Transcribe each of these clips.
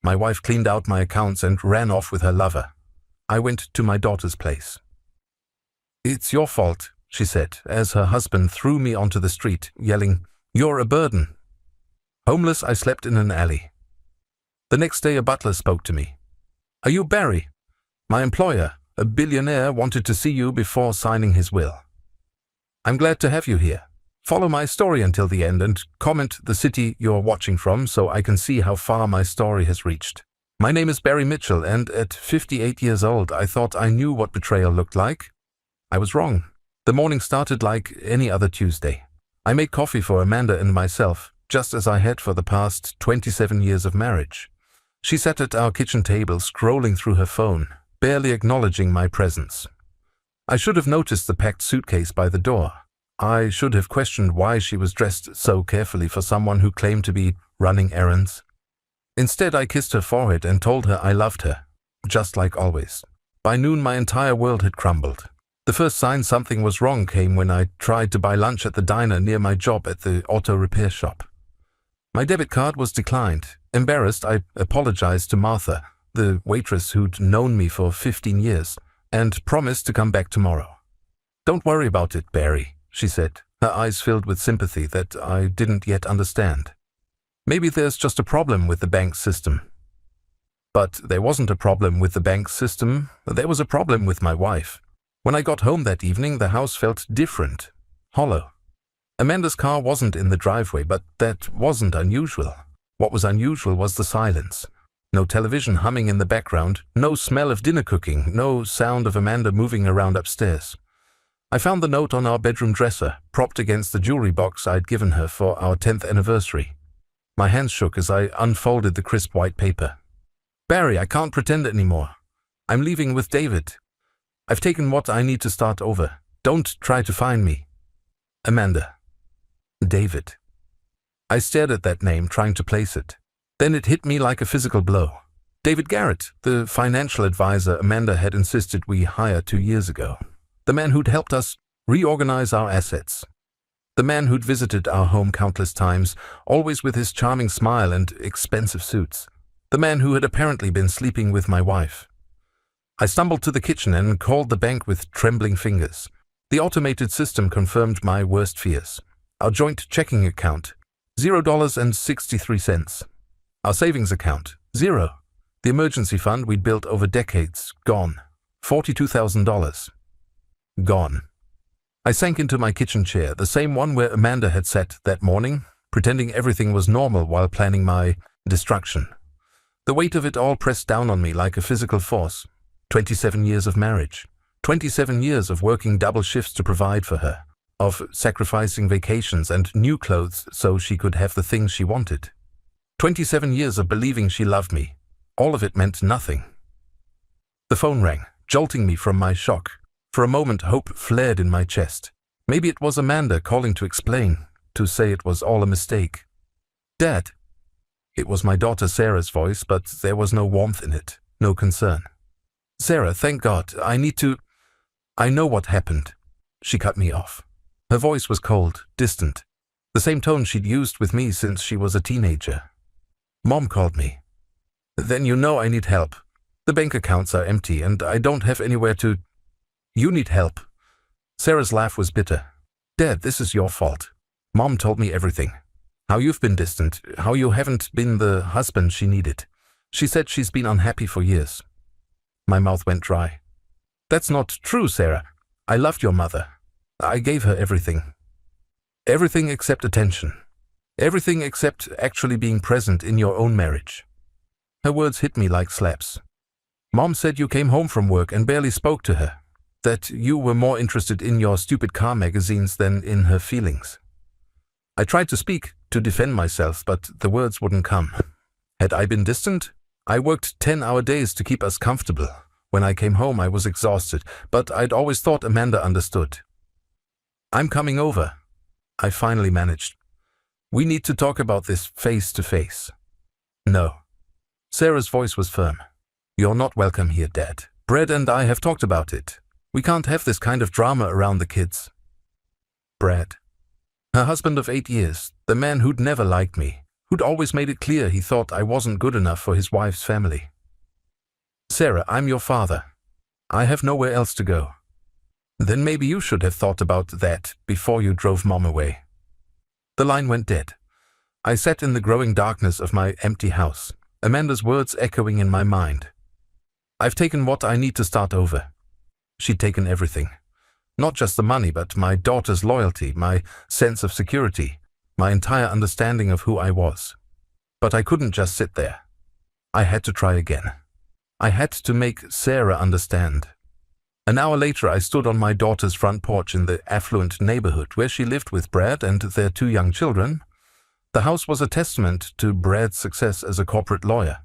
My wife cleaned out my accounts and ran off with her lover. I went to my daughter's place. "It's your fault," she said, as her husband threw me onto the street, yelling, "You're a burden." Homeless, I slept in an alley. The next day a butler spoke to me. "Are you Barry? My employer, a billionaire, wanted to see you before signing his will. I'm glad to have you here. Follow my story until the end and comment the city you're watching from so I can see how far my story has reached. My name is Barry Mitchell, and at 58 years old I thought I knew what betrayal looked like. I was wrong. The morning started like any other Tuesday. I made coffee for Amanda and myself, just as I had for the past 27 years of marriage. She sat at our kitchen table scrolling through her phone, barely acknowledging my presence. I should have noticed the packed suitcase by the door. I should have questioned why she was dressed so carefully for someone who claimed to be running errands. Instead, I kissed her forehead and told her I loved her, just like always. By noon, my entire world had crumbled. The first sign something was wrong came when I tried to buy lunch at the diner near my job at the auto repair shop. My debit card was declined. Embarrassed, I apologized to Martha, the waitress who'd known me for 15 years, and promised to come back tomorrow. "Don't worry about it, Barry," she said, her eyes filled with sympathy that I didn't yet understand. "Maybe there's just a problem with the bank system." But there wasn't a problem with the bank system, there was a problem with my wife. When I got home that evening, the house felt different, hollow. Amanda's car wasn't in the driveway, but that wasn't unusual. What was unusual was the silence. No television humming in the background, no smell of dinner cooking, no sound of Amanda moving around upstairs. I found the note on our bedroom dresser, propped against the jewelry box I'd given her for our 10th anniversary. My hands shook as I unfolded the crisp white paper. "Barry, I can't pretend anymore. I'm leaving with David. I've taken what I need to start over. Don't try to find me. Amanda." David. I stared at that name, trying to place it. Then it hit me like a physical blow. David Garrett, the financial advisor Amanda had insisted we hire 2 years ago. The man who'd helped us reorganize our assets. The man who'd visited our home countless times, always with his charming smile and expensive suits. The man who had apparently been sleeping with my wife. I stumbled to the kitchen and called the bank with trembling fingers. The automated system confirmed my worst fears. Our joint checking account, $0.63. Our savings account, $0. The emergency fund we'd built over decades, gone. $42,000. Gone. I sank into my kitchen chair, the same one where Amanda had sat that morning, pretending everything was normal while planning my destruction. The weight of it all pressed down on me like a physical force. 27 years of marriage. 27 years of working double shifts to provide for her. Of sacrificing vacations and new clothes so she could have the things she wanted. 27 years of believing she loved me. All of it meant nothing. The phone rang, jolting me from my shock. For a moment, hope flared in my chest. Maybe it was Amanda calling to explain, to say it was all a mistake. "Dad." It was my daughter Sarah's voice, but there was no warmth in it, no concern. "Sarah, thank God. I know what happened." She cut me off. Her voice was cold, distant, the same tone she'd used with me since she was a teenager. "Mom called me." "Then you know I need help. The bank accounts are empty and I don't have anywhere to—" "You need help." Sarah's laugh was bitter. "Dad, this is your fault. Mom told me everything. How you've been distant, how you haven't been the husband she needed. She said she's been unhappy for years." My mouth went dry. "That's not true, Sarah. I loved your mother. I gave her everything. Everything except attention. Everything except actually being present in your own marriage." Her words hit me like slaps. "Mom said you came home from work and barely spoke to her. That you were more interested in your stupid car magazines than in her feelings." I tried to speak, to defend myself, but the words wouldn't come. Had I been distant? I worked 10-hour days to keep us comfortable. When I came home, I was exhausted, but I'd always thought Amanda understood. "I'm coming over," I finally managed. "We need to talk about this face to face." "No." Sarah's voice was firm. "You're not welcome here, Dad. Brad and I have talked about it. We can't have this kind of drama around the kids." Brad. Her husband of 8 years, the man who'd never liked me, who'd always made it clear he thought I wasn't good enough for his wife's family. "Sarah, I'm your father. I have nowhere else to go." "Then maybe you should have thought about that before you drove Mom away." The line went dead. I sat in the growing darkness of my empty house, Amanda's words echoing in my mind. "I've taken what I need to start over." She'd taken everything. Not just the money, but my daughter's loyalty, my sense of security, my entire understanding of who I was. But I couldn't just sit there. I had to try again. I had to make Sarah understand. An hour later, I stood on my daughter's front porch in the affluent neighborhood where she lived with Brad and their 2 young children. The house was a testament to Brad's success as a corporate lawyer.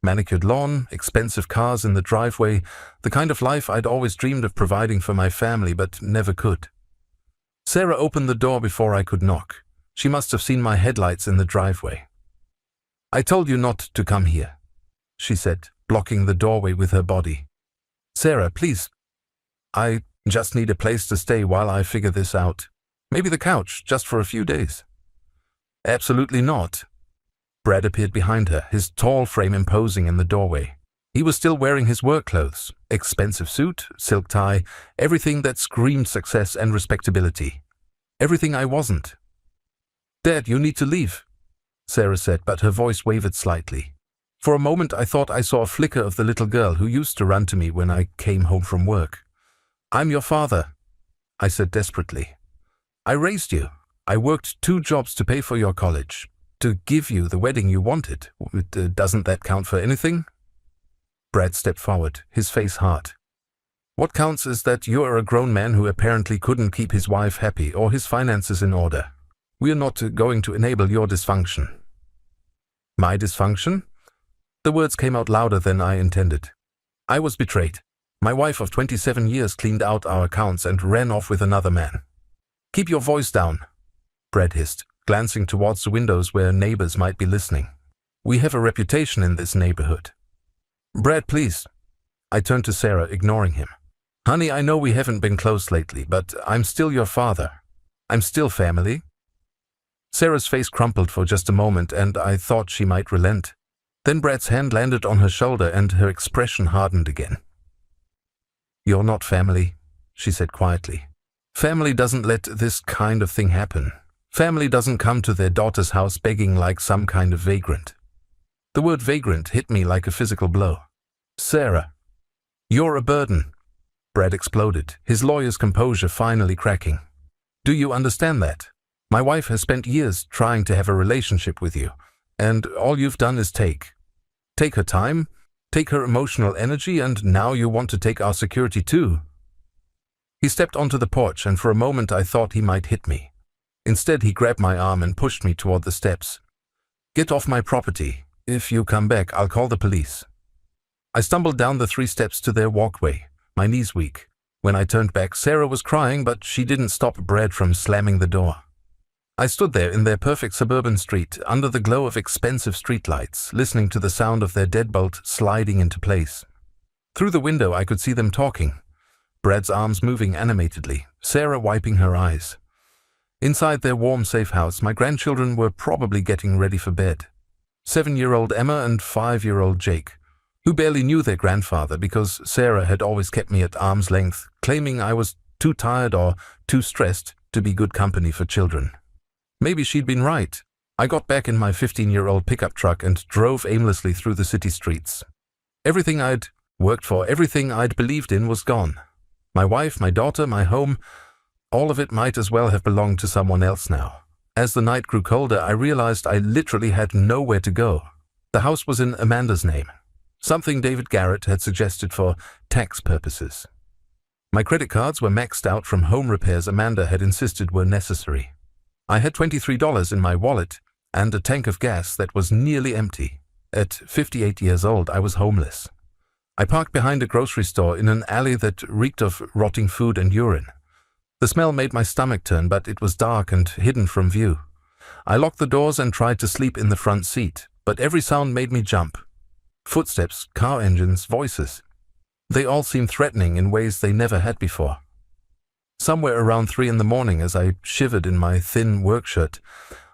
Manicured lawn, expensive cars in the driveway, the kind of life I'd always dreamed of providing for my family but never could. Sarah opened the door before I could knock. She must have seen my headlights in the driveway. "I told you not to come here," she said, blocking the doorway with her body. "Sarah, please. I just need a place to stay while I figure this out. Maybe the couch, just for a few days." "Absolutely not." Brad appeared behind her, his tall frame imposing in the doorway. He was still wearing his work clothes, expensive suit, silk tie, everything that screamed success and respectability. Everything I wasn't. "Dad, you need to leave," Sarah said, but her voice wavered slightly. For a moment I thought I saw a flicker of the little girl who used to run to me when I came home from work. "I'm your father," I said desperately. "I raised you. I worked 2 jobs to pay for your college, to give you the wedding you wanted. Doesn't that count for anything?" Brad stepped forward, his face hard. "What counts is that you're a grown man who apparently couldn't keep his wife happy or his finances in order. We're not going to enable your dysfunction." "My dysfunction?" The words came out louder than I intended. "I was betrayed. My wife of 27 years cleaned out our accounts and ran off with another man." "Keep your voice down," Brad hissed, glancing towards the windows where neighbors might be listening. "We have a reputation in this neighborhood." "Brad, please." I turned to Sarah, ignoring him. "Honey, I know we haven't been close lately, but I'm still your father. I'm still family." Sarah's face crumpled for just a moment, and I thought she might relent. Then Brad's hand landed on her shoulder and her expression hardened again. "You're not family," she said quietly. "Family doesn't let this kind of thing happen. Family doesn't come to their daughter's house begging like some kind of vagrant." The word vagrant hit me like a physical blow. "Sarah, you're a burden," Brad exploded, his lawyer's composure finally cracking. "Do you understand that? My wife has spent years trying to have a relationship with you, and all you've done is take her time, take her emotional energy, and now you want to take our security too." He stepped onto the porch, and for a moment I thought he might hit me. Instead, he grabbed my arm and pushed me toward the steps. "Get off my property. If you come back, I'll call the police." I stumbled down the 3 steps to their walkway, my knees weak. When I turned back, Sarah was crying, but she didn't stop Brad from slamming the door. I stood there in their perfect suburban street, under the glow of expensive streetlights, listening to the sound of their deadbolt sliding into place. Through the window, I could see them talking, Brad's arms moving animatedly, Sarah wiping her eyes. Inside their warm, safe house, my grandchildren were probably getting ready for bed. 7-year-old Emma and 5-year-old Jake, who barely knew their grandfather because Sarah had always kept me at arm's length, claiming I was too tired or too stressed to be good company for children. Maybe she'd been right. I got back in my 15-year-old pickup truck and drove aimlessly through the city streets. Everything I'd worked for, everything I'd believed in was gone. My wife, my daughter, my home, all of it might as well have belonged to someone else now. As the night grew colder, I realized I literally had nowhere to go. The house was in Amanda's name, something David Garrett had suggested for tax purposes. My credit cards were maxed out from home repairs Amanda had insisted were necessary. I had $23 in my wallet and a tank of gas that was nearly empty. At 58 years old, I was homeless. I parked behind a grocery store in an alley that reeked of rotting food and urine. The smell made my stomach turn, but it was dark and hidden from view. I locked the doors and tried to sleep in the front seat, but every sound made me jump. Footsteps, car engines, voices. They all seemed threatening in ways they never had before. Somewhere around 3 in the morning, as I shivered in my thin work shirt,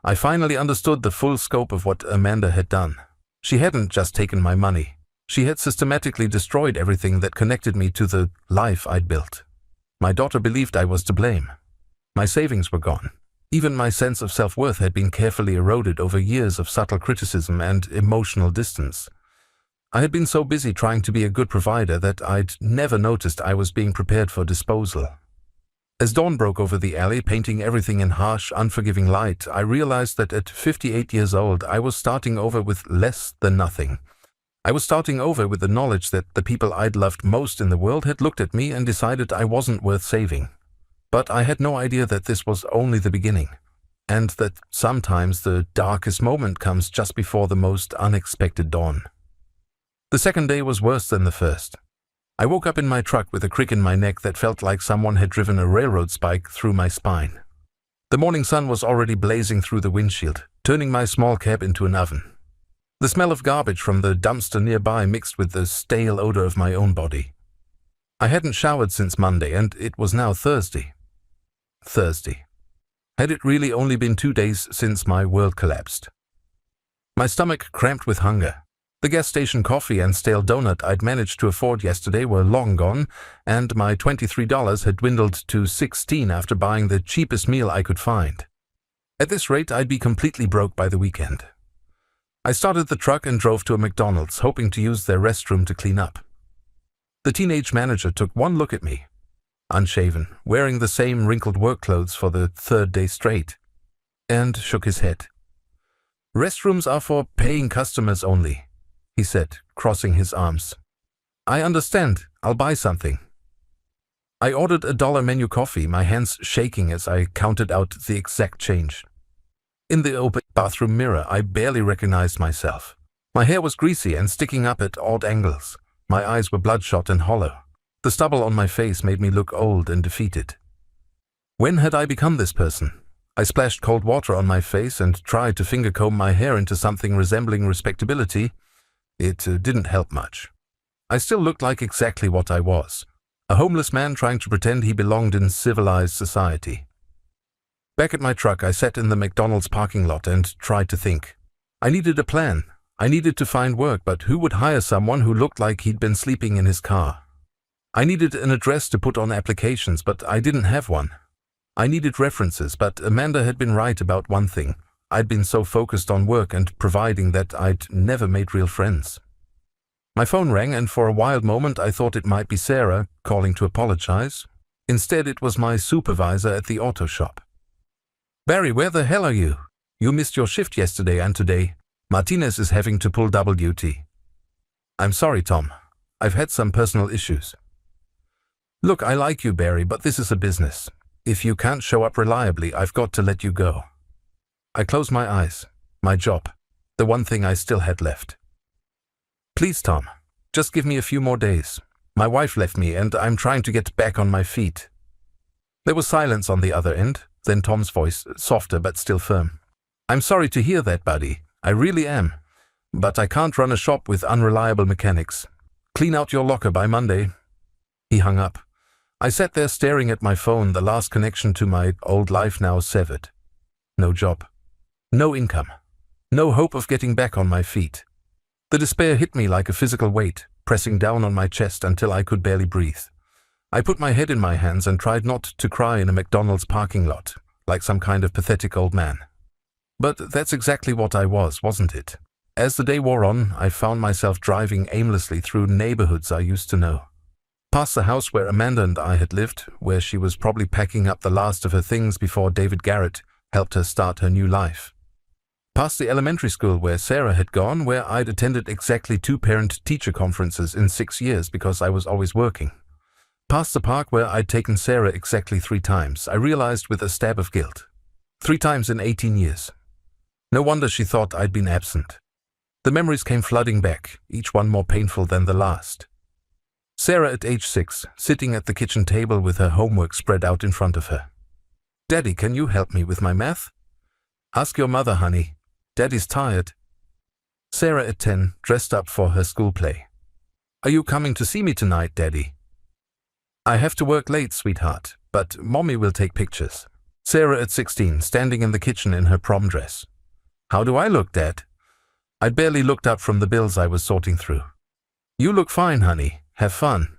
I finally understood the full scope of what Amanda had done. She hadn't just taken my money. She had systematically destroyed everything that connected me to the life I'd built. My daughter believed I was to blame. My savings were gone. Even my sense of self-worth had been carefully eroded over years of subtle criticism and emotional distance. I had been so busy trying to be a good provider that I'd never noticed I was being prepared for disposal. As dawn broke over the alley, painting everything in harsh, unforgiving light, I realized that at 58 years old, I was starting over with less than nothing. I was starting over with the knowledge that the people I'd loved most in the world had looked at me and decided I wasn't worth saving. But I had no idea that this was only the beginning, and that sometimes the darkest moment comes just before the most unexpected dawn. The second day was worse than the first. I woke up in my truck with a crick in my neck that felt like someone had driven a railroad spike through my spine. The morning sun was already blazing through the windshield, turning my small cab into an oven. The smell of garbage from the dumpster nearby mixed with the stale odor of my own body. I hadn't showered since Monday, and it was now Thursday. Had it really only been 2 days since my world collapsed? My stomach cramped with hunger. The gas station coffee and stale donut I'd managed to afford yesterday were long gone, and my $23 had dwindled to $16 after buying the cheapest meal I could find. At this rate, I'd be completely broke by the weekend. I started the truck and drove to a McDonald's, hoping to use their restroom to clean up. The teenage manager took one look at me, unshaven, wearing the same wrinkled work clothes for the third day straight, and shook his head. "Restrooms are for paying customers only," he said, crossing his arms. "I understand. I'll buy something." I ordered a $1 menu coffee, my hands shaking as I counted out the exact change. In the open bathroom mirror, I barely recognized myself. My hair was greasy and sticking up at odd angles. My eyes were bloodshot and hollow. The stubble on my face made me look old and defeated. When had I become this person? I splashed cold water on my face and tried to finger-comb my hair into something resembling respectability. It didn't help much. I still looked like exactly what I was, a homeless man trying to pretend he belonged in civilized society. Back at my truck, I sat in the McDonald's parking lot and tried to think. I needed a plan. I needed to find work, but who would hire someone who looked like he'd been sleeping in his car? I needed an address to put on applications, but I didn't have one. I needed references, but Amanda had been right about one thing. I'd been so focused on work and providing that I'd never made real friends. My phone rang, and for a wild moment I thought it might be Sarah calling to apologize. Instead, it was my supervisor at the auto shop. "Barry, where the hell are you? You missed your shift yesterday and today. Martinez is having to pull double duty." "I'm sorry, Tom. I've had some personal issues." "Look, I like you, Barry, but this is a business. If you can't show up reliably, I've got to let you go." I closed my eyes. My job. The one thing I still had left. "Please, Tom. Just give me a few more days. My wife left me, and I'm trying to get back on my feet." There was silence on the other end, then Tom's voice, softer but still firm. "I'm sorry to hear that, buddy. I really am. But I can't run a shop with unreliable mechanics. Clean out your locker by Monday." He hung up. I sat there staring at my phone, the last connection to my old life now severed. No job. No income. No hope of getting back on my feet. The despair hit me like a physical weight, pressing down on my chest until I could barely breathe. I put my head in my hands and tried not to cry in a McDonald's parking lot, like some kind of pathetic old man. But that's exactly what I was, wasn't it? As the day wore on, I found myself driving aimlessly through neighborhoods I used to know. Past the house where Amanda and I had lived, where she was probably packing up the last of her things before David Garrett helped her start her new life. Past the elementary school where Sarah had gone, where I'd attended exactly 2 parent-teacher conferences in 6 years because I was always working. Past the park where I'd taken Sarah exactly 3 times, I realized with a stab of guilt. 3 times in 18 years. No wonder she thought I'd been absent. The memories came flooding back, each one more painful than the last. Sarah at age 6, sitting at the kitchen table with her homework spread out in front of her. "Daddy, can you help me with my math?" "Ask your mother, honey. Daddy's tired." Sarah at 10, dressed up for her school play. "Are you coming to see me tonight, Daddy?" "I have to work late, sweetheart, but Mommy will take pictures." Sarah at 16, standing in the kitchen in her prom dress. How do I look, Dad? I'd barely looked up from the bills I was sorting through. You look fine, honey. Have fun.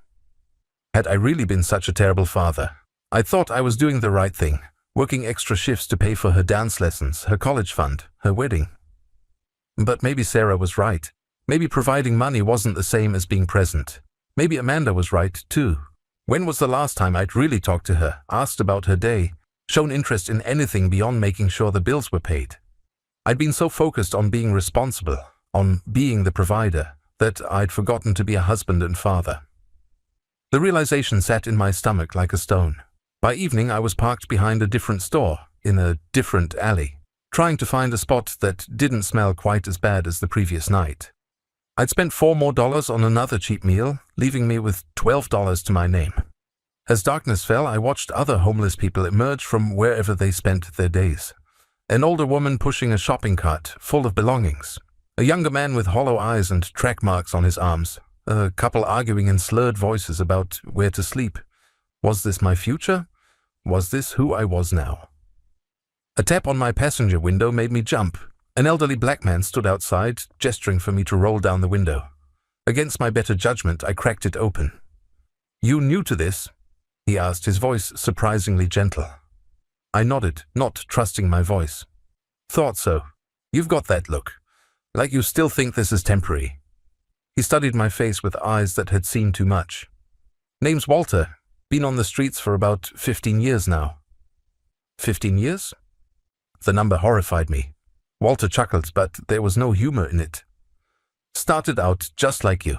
Had I really been such a terrible father? I thought I was doing the right thing, working extra shifts to pay for her dance lessons, her college fund, her wedding. But maybe Sarah was right. Maybe providing money wasn't the same as being present. Maybe Amanda was right, too. When was the last time I'd really talked to her, asked about her day, shown interest in anything beyond making sure the bills were paid? I'd been so focused on being responsible, on being the provider, that I'd forgotten to be a husband and father. The realization sat in my stomach like a stone. By evening, I was parked behind a different store, in a different alley, trying to find a spot that didn't smell quite as bad as the previous night. I'd spent $4 more on another cheap meal, leaving me with $12 to my name. As darkness fell, I watched other homeless people emerge from wherever they spent their days. An older woman pushing a shopping cart full of belongings. A younger man with hollow eyes and track marks on his arms. A couple arguing in slurred voices about where to sleep. Was this my future? Was this who I was now? A tap on my passenger window made me jump. An elderly black man stood outside, gesturing for me to roll down the window. Against my better judgment, I cracked it open. "You new to this?" he asked, his voice surprisingly gentle. I nodded, not trusting my voice. "Thought so. You've got that look. Like you still think this is temporary." He studied my face with eyes that had seen too much. "Name's Walter. Been on the streets for about 15 years now." 15 years? The number horrified me. Walter chuckled, but there was no humor in it. "Started out just like you.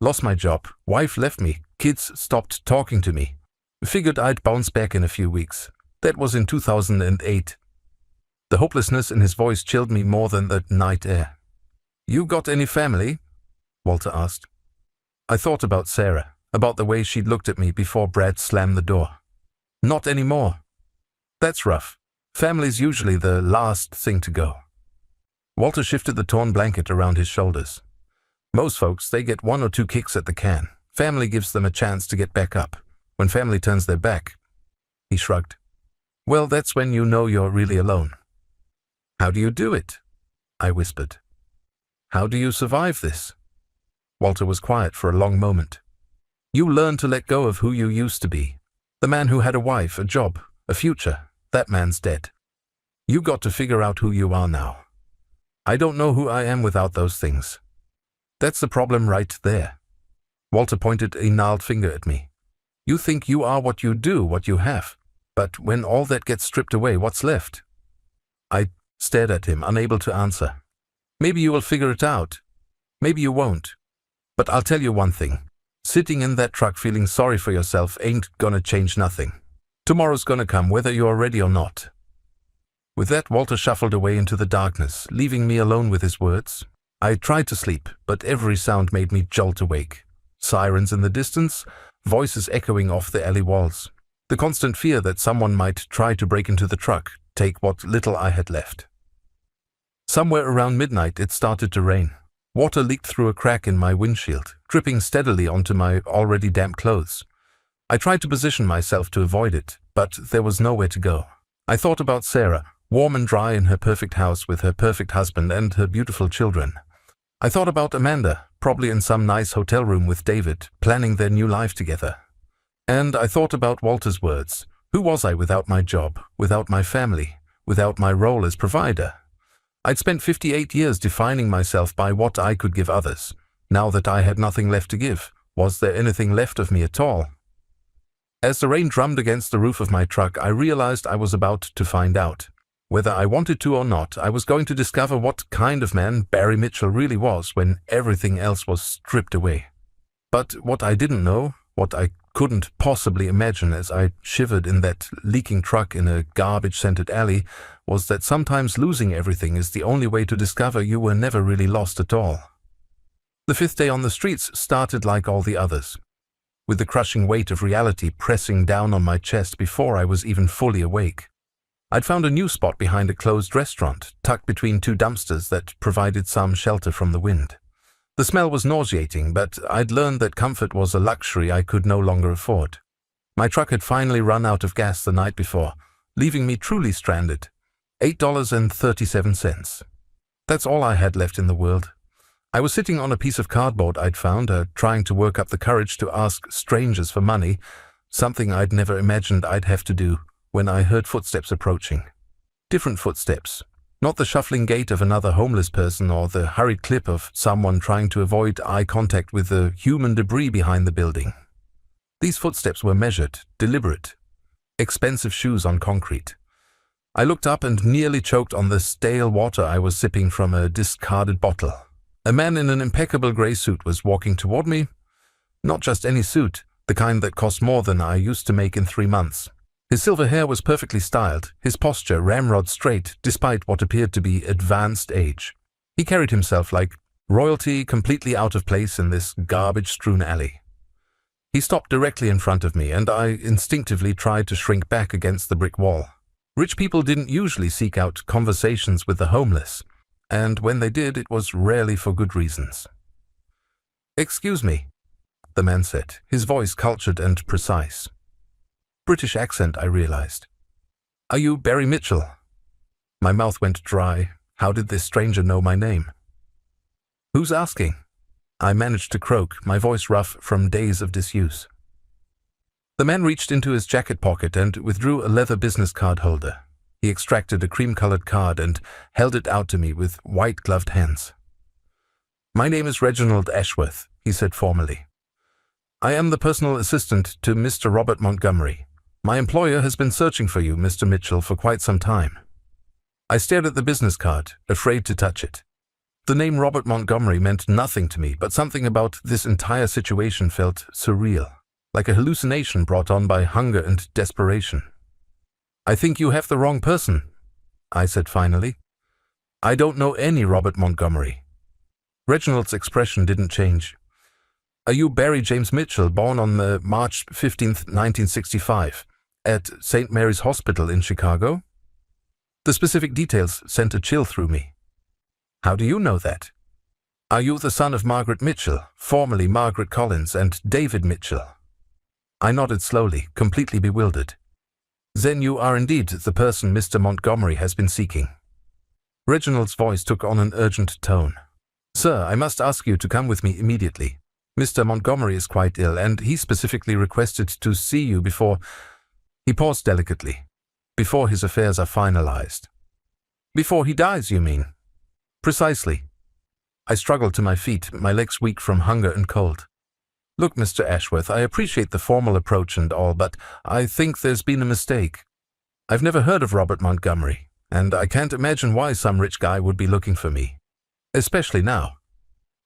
Lost my job, wife left me, kids stopped talking to me. Figured I'd bounce back in a few weeks. That was in 2008. The hopelessness in his voice chilled me more than the night air. "You got any family?" Walter asked. I thought about Sarah, about the way she'd looked at me before Brad slammed the door. "Not anymore." "That's rough. Family's usually the last thing to go." Walter shifted the torn blanket around his shoulders. "Most folks, they get 1 or 2 kicks at the can. Family gives them a chance to get back up. When family turns their back," he shrugged. "Well, that's when you know you're really alone." "How do you do it?" I whispered. "How do you survive this?" Walter was quiet for a long moment. "You learn to let go of who you used to be. The man who had a wife, a job, a future, that man's dead. You got to figure out who you are now. I don't know who I am without those things. That's the problem right there." Walter pointed a gnarled finger at me. "You think you are what you do, what you have. But when all that gets stripped away, what's left?" I stared at him, unable to answer. "Maybe you will figure it out. Maybe you won't. But I'll tell you one thing. Sitting in that truck feeling sorry for yourself ain't gonna change nothing. Tomorrow's gonna come whether you're ready or not." With that, Walter shuffled away into the darkness, leaving me alone with his words. I tried to sleep, but every sound made me jolt awake. Sirens in the distance, voices echoing off the alley walls. The constant fear that someone might try to break into the truck, take what little I had left. Somewhere around midnight, it started to rain. Water leaked through a crack in my windshield, dripping steadily onto my already damp clothes. I tried to position myself to avoid it, but there was nowhere to go. I thought about Sarah, warm and dry in her perfect house with her perfect husband and her beautiful children. I thought about Amanda, probably in some nice hotel room with David, planning their new life together. And I thought about Walter's words. Who was I without my job, without my family, without my role as provider? I'd spent 58 years defining myself by what I could give others. Now that I had nothing left to give, was there anything left of me at all? As the rain drummed against the roof of my truck, I realized I was about to find out. Whether I wanted to or not, I was going to discover what kind of man Barry Mitchell really was when everything else was stripped away. But what I didn't know, what I couldn't possibly imagine as I shivered in that leaking truck in a garbage-scented alley, was that sometimes losing everything is the only way to discover you were never really lost at all. The 5th day on the streets started like all the others, with the crushing weight of reality pressing down on my chest before I was even fully awake. I'd found a new spot behind a closed restaurant, tucked between 2 dumpsters that provided some shelter from the wind. The smell was nauseating, but I'd learned that comfort was a luxury I could no longer afford. My truck had finally run out of gas the night before, leaving me truly stranded. $8.37. That's all I had left in the world. I was sitting on a piece of cardboard I'd found, trying to work up the courage to ask strangers for money, something I'd never imagined I'd have to do, when I heard footsteps approaching. Different footsteps. Not the shuffling gait of another homeless person or the hurried clip of someone trying to avoid eye contact with the human debris behind the building. These footsteps were measured, deliberate. Expensive shoes on concrete. I looked up and nearly choked on the stale water I was sipping from a discarded bottle. A man in an impeccable grey suit was walking toward me. Not just any suit, the kind that cost more than I used to make in 3 months. His silver hair was perfectly styled, his posture ramrod straight despite what appeared to be advanced age. He carried himself like royalty, completely out of place in this garbage-strewn alley. He stopped directly in front of me, and I instinctively tried to shrink back against the brick wall. Rich people didn't usually seek out conversations with the homeless, and when they did, it was rarely for good reasons. "Excuse me," the man said, his voice cultured and precise. British accent, I realized. "Are you Barry Mitchell?" My mouth went dry. How did this stranger know my name? "Who's asking?" I managed to croak, my voice rough from days of disuse. The man reached into his jacket pocket and withdrew a leather business card holder. He extracted a cream-colored card and held it out to me with white-gloved hands. "My name is Reginald Ashworth," he said formally. "I am the personal assistant to Mr. Robert Montgomery. My employer has been searching for you, Mr. Mitchell, for quite some time." I stared at the business card, afraid to touch it. The name Robert Montgomery meant nothing to me, but something about this entire situation felt surreal, like a hallucination brought on by hunger and desperation. "I think you have the wrong person," I said finally. "I don't know any Robert Montgomery." Reginald's expression didn't change. "Are you Barry James Mitchell, born on March 15th, 1965, at St. Mary's Hospital in Chicago?" The specific details sent a chill through me. "How do you know that?" "Are you the son of Margaret Mitchell, formerly Margaret Collins, and David Mitchell?" I nodded slowly, completely bewildered. "Then you are indeed the person Mr. Montgomery has been seeking." Reginald's voice took on an urgent tone. "Sir, I must ask you to come with me immediately. Mr. Montgomery is quite ill, and he specifically requested to see you before—" He paused delicately. "Before his affairs are finalized." "Before he dies, you mean?" "Precisely." I struggled to my feet, my legs weak from hunger and cold. "Look, Mr. Ashworth, I appreciate the formal approach and all, but I think there's been a mistake. I've never heard of Robert Montgomery, and I can't imagine why some rich guy would be looking for me. Especially now."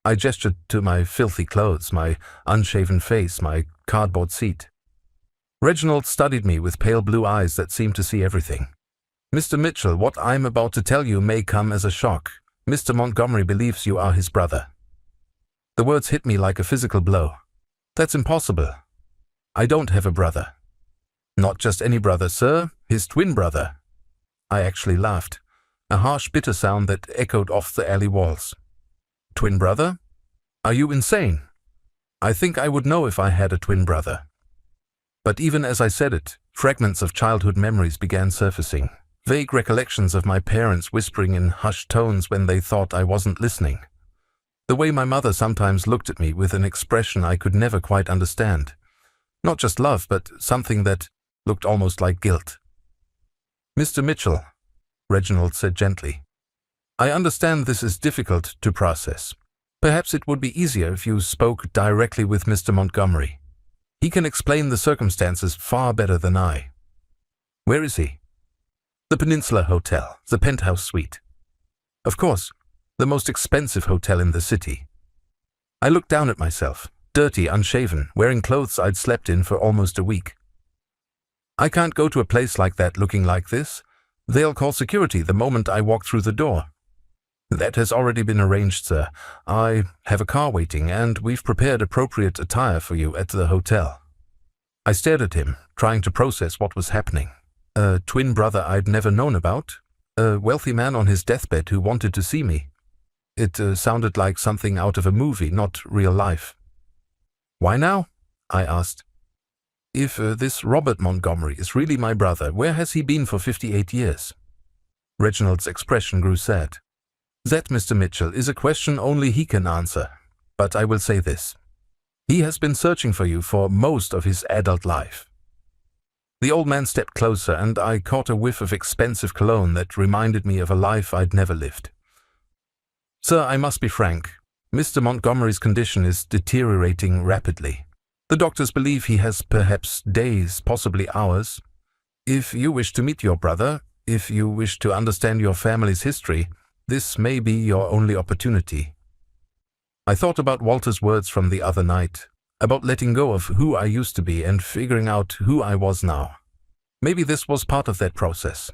I gestured to my filthy clothes, my unshaven face, my cardboard seat. Reginald studied me with pale blue eyes that seemed to see everything. "Mr. Mitchell, what I'm about to tell you may come as a shock. Mr. Montgomery believes you are his brother." The words hit me like a physical blow. "That's impossible. I don't have a brother." "Not just any brother, sir, his twin brother." I actually laughed, a harsh, bitter sound that echoed off the alley walls. "Twin brother? Are you insane? I think I would know if I had a twin brother." But even as I said it, fragments of childhood memories began surfacing, vague recollections of my parents whispering in hushed tones when they thought I wasn't listening. The way my mother sometimes looked at me with an expression I could never quite understand. Not just love, but something that looked almost like guilt. "Mr. Mitchell," Reginald said gently, "I understand this is difficult to process. Perhaps it would be easier if you spoke directly with Mr. Montgomery. He can explain the circumstances far better than I." "Where is he?" "The Peninsula Hotel, the penthouse suite." "Of course, the most expensive hotel in the city." I looked down at myself, dirty, unshaven, wearing clothes I'd slept in for almost a week. "I can't go to a place like that looking like this. They'll call security the moment I walk through the door." "That has already been arranged, sir. I have a car waiting, and we've prepared appropriate attire for you at the hotel." I stared at him, trying to process what was happening. A twin brother I'd never known about, a wealthy man on his deathbed who wanted to see me. It sounded like something out of a movie, not real life. "Why now?" I asked. If this Robert Montgomery is really my brother, where has he been for 58 years? Reginald's expression grew sad. That, Mr. Mitchell, is a question only he can answer. But I will say this. He has been searching for you for most of his adult life. The old man stepped closer, and I caught a whiff of expensive cologne that reminded me of a life I'd never lived. Sir, I must be frank. Mr. Montgomery's condition is deteriorating rapidly. The doctors believe he has perhaps days, possibly hours. If you wish to meet your brother, if you wish to understand your family's history, this may be your only opportunity. I thought about Walter's words from the other night, about letting go of who I used to be and figuring out who I was now. Maybe this was part of that process.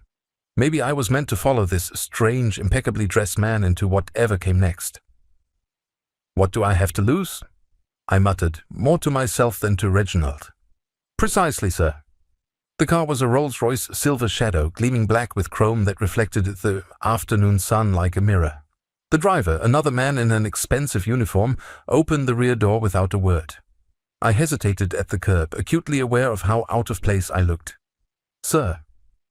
Maybe I was meant to follow this strange, impeccably dressed man into whatever came next. What do I have to lose? I muttered, more to myself than to Reginald. Precisely, sir. The car was a Rolls-Royce Silver Shadow, gleaming black with chrome that reflected the afternoon sun like a mirror. The driver, another man in an expensive uniform, opened the rear door without a word. I hesitated at the curb, acutely aware of how out of place I looked. Sir,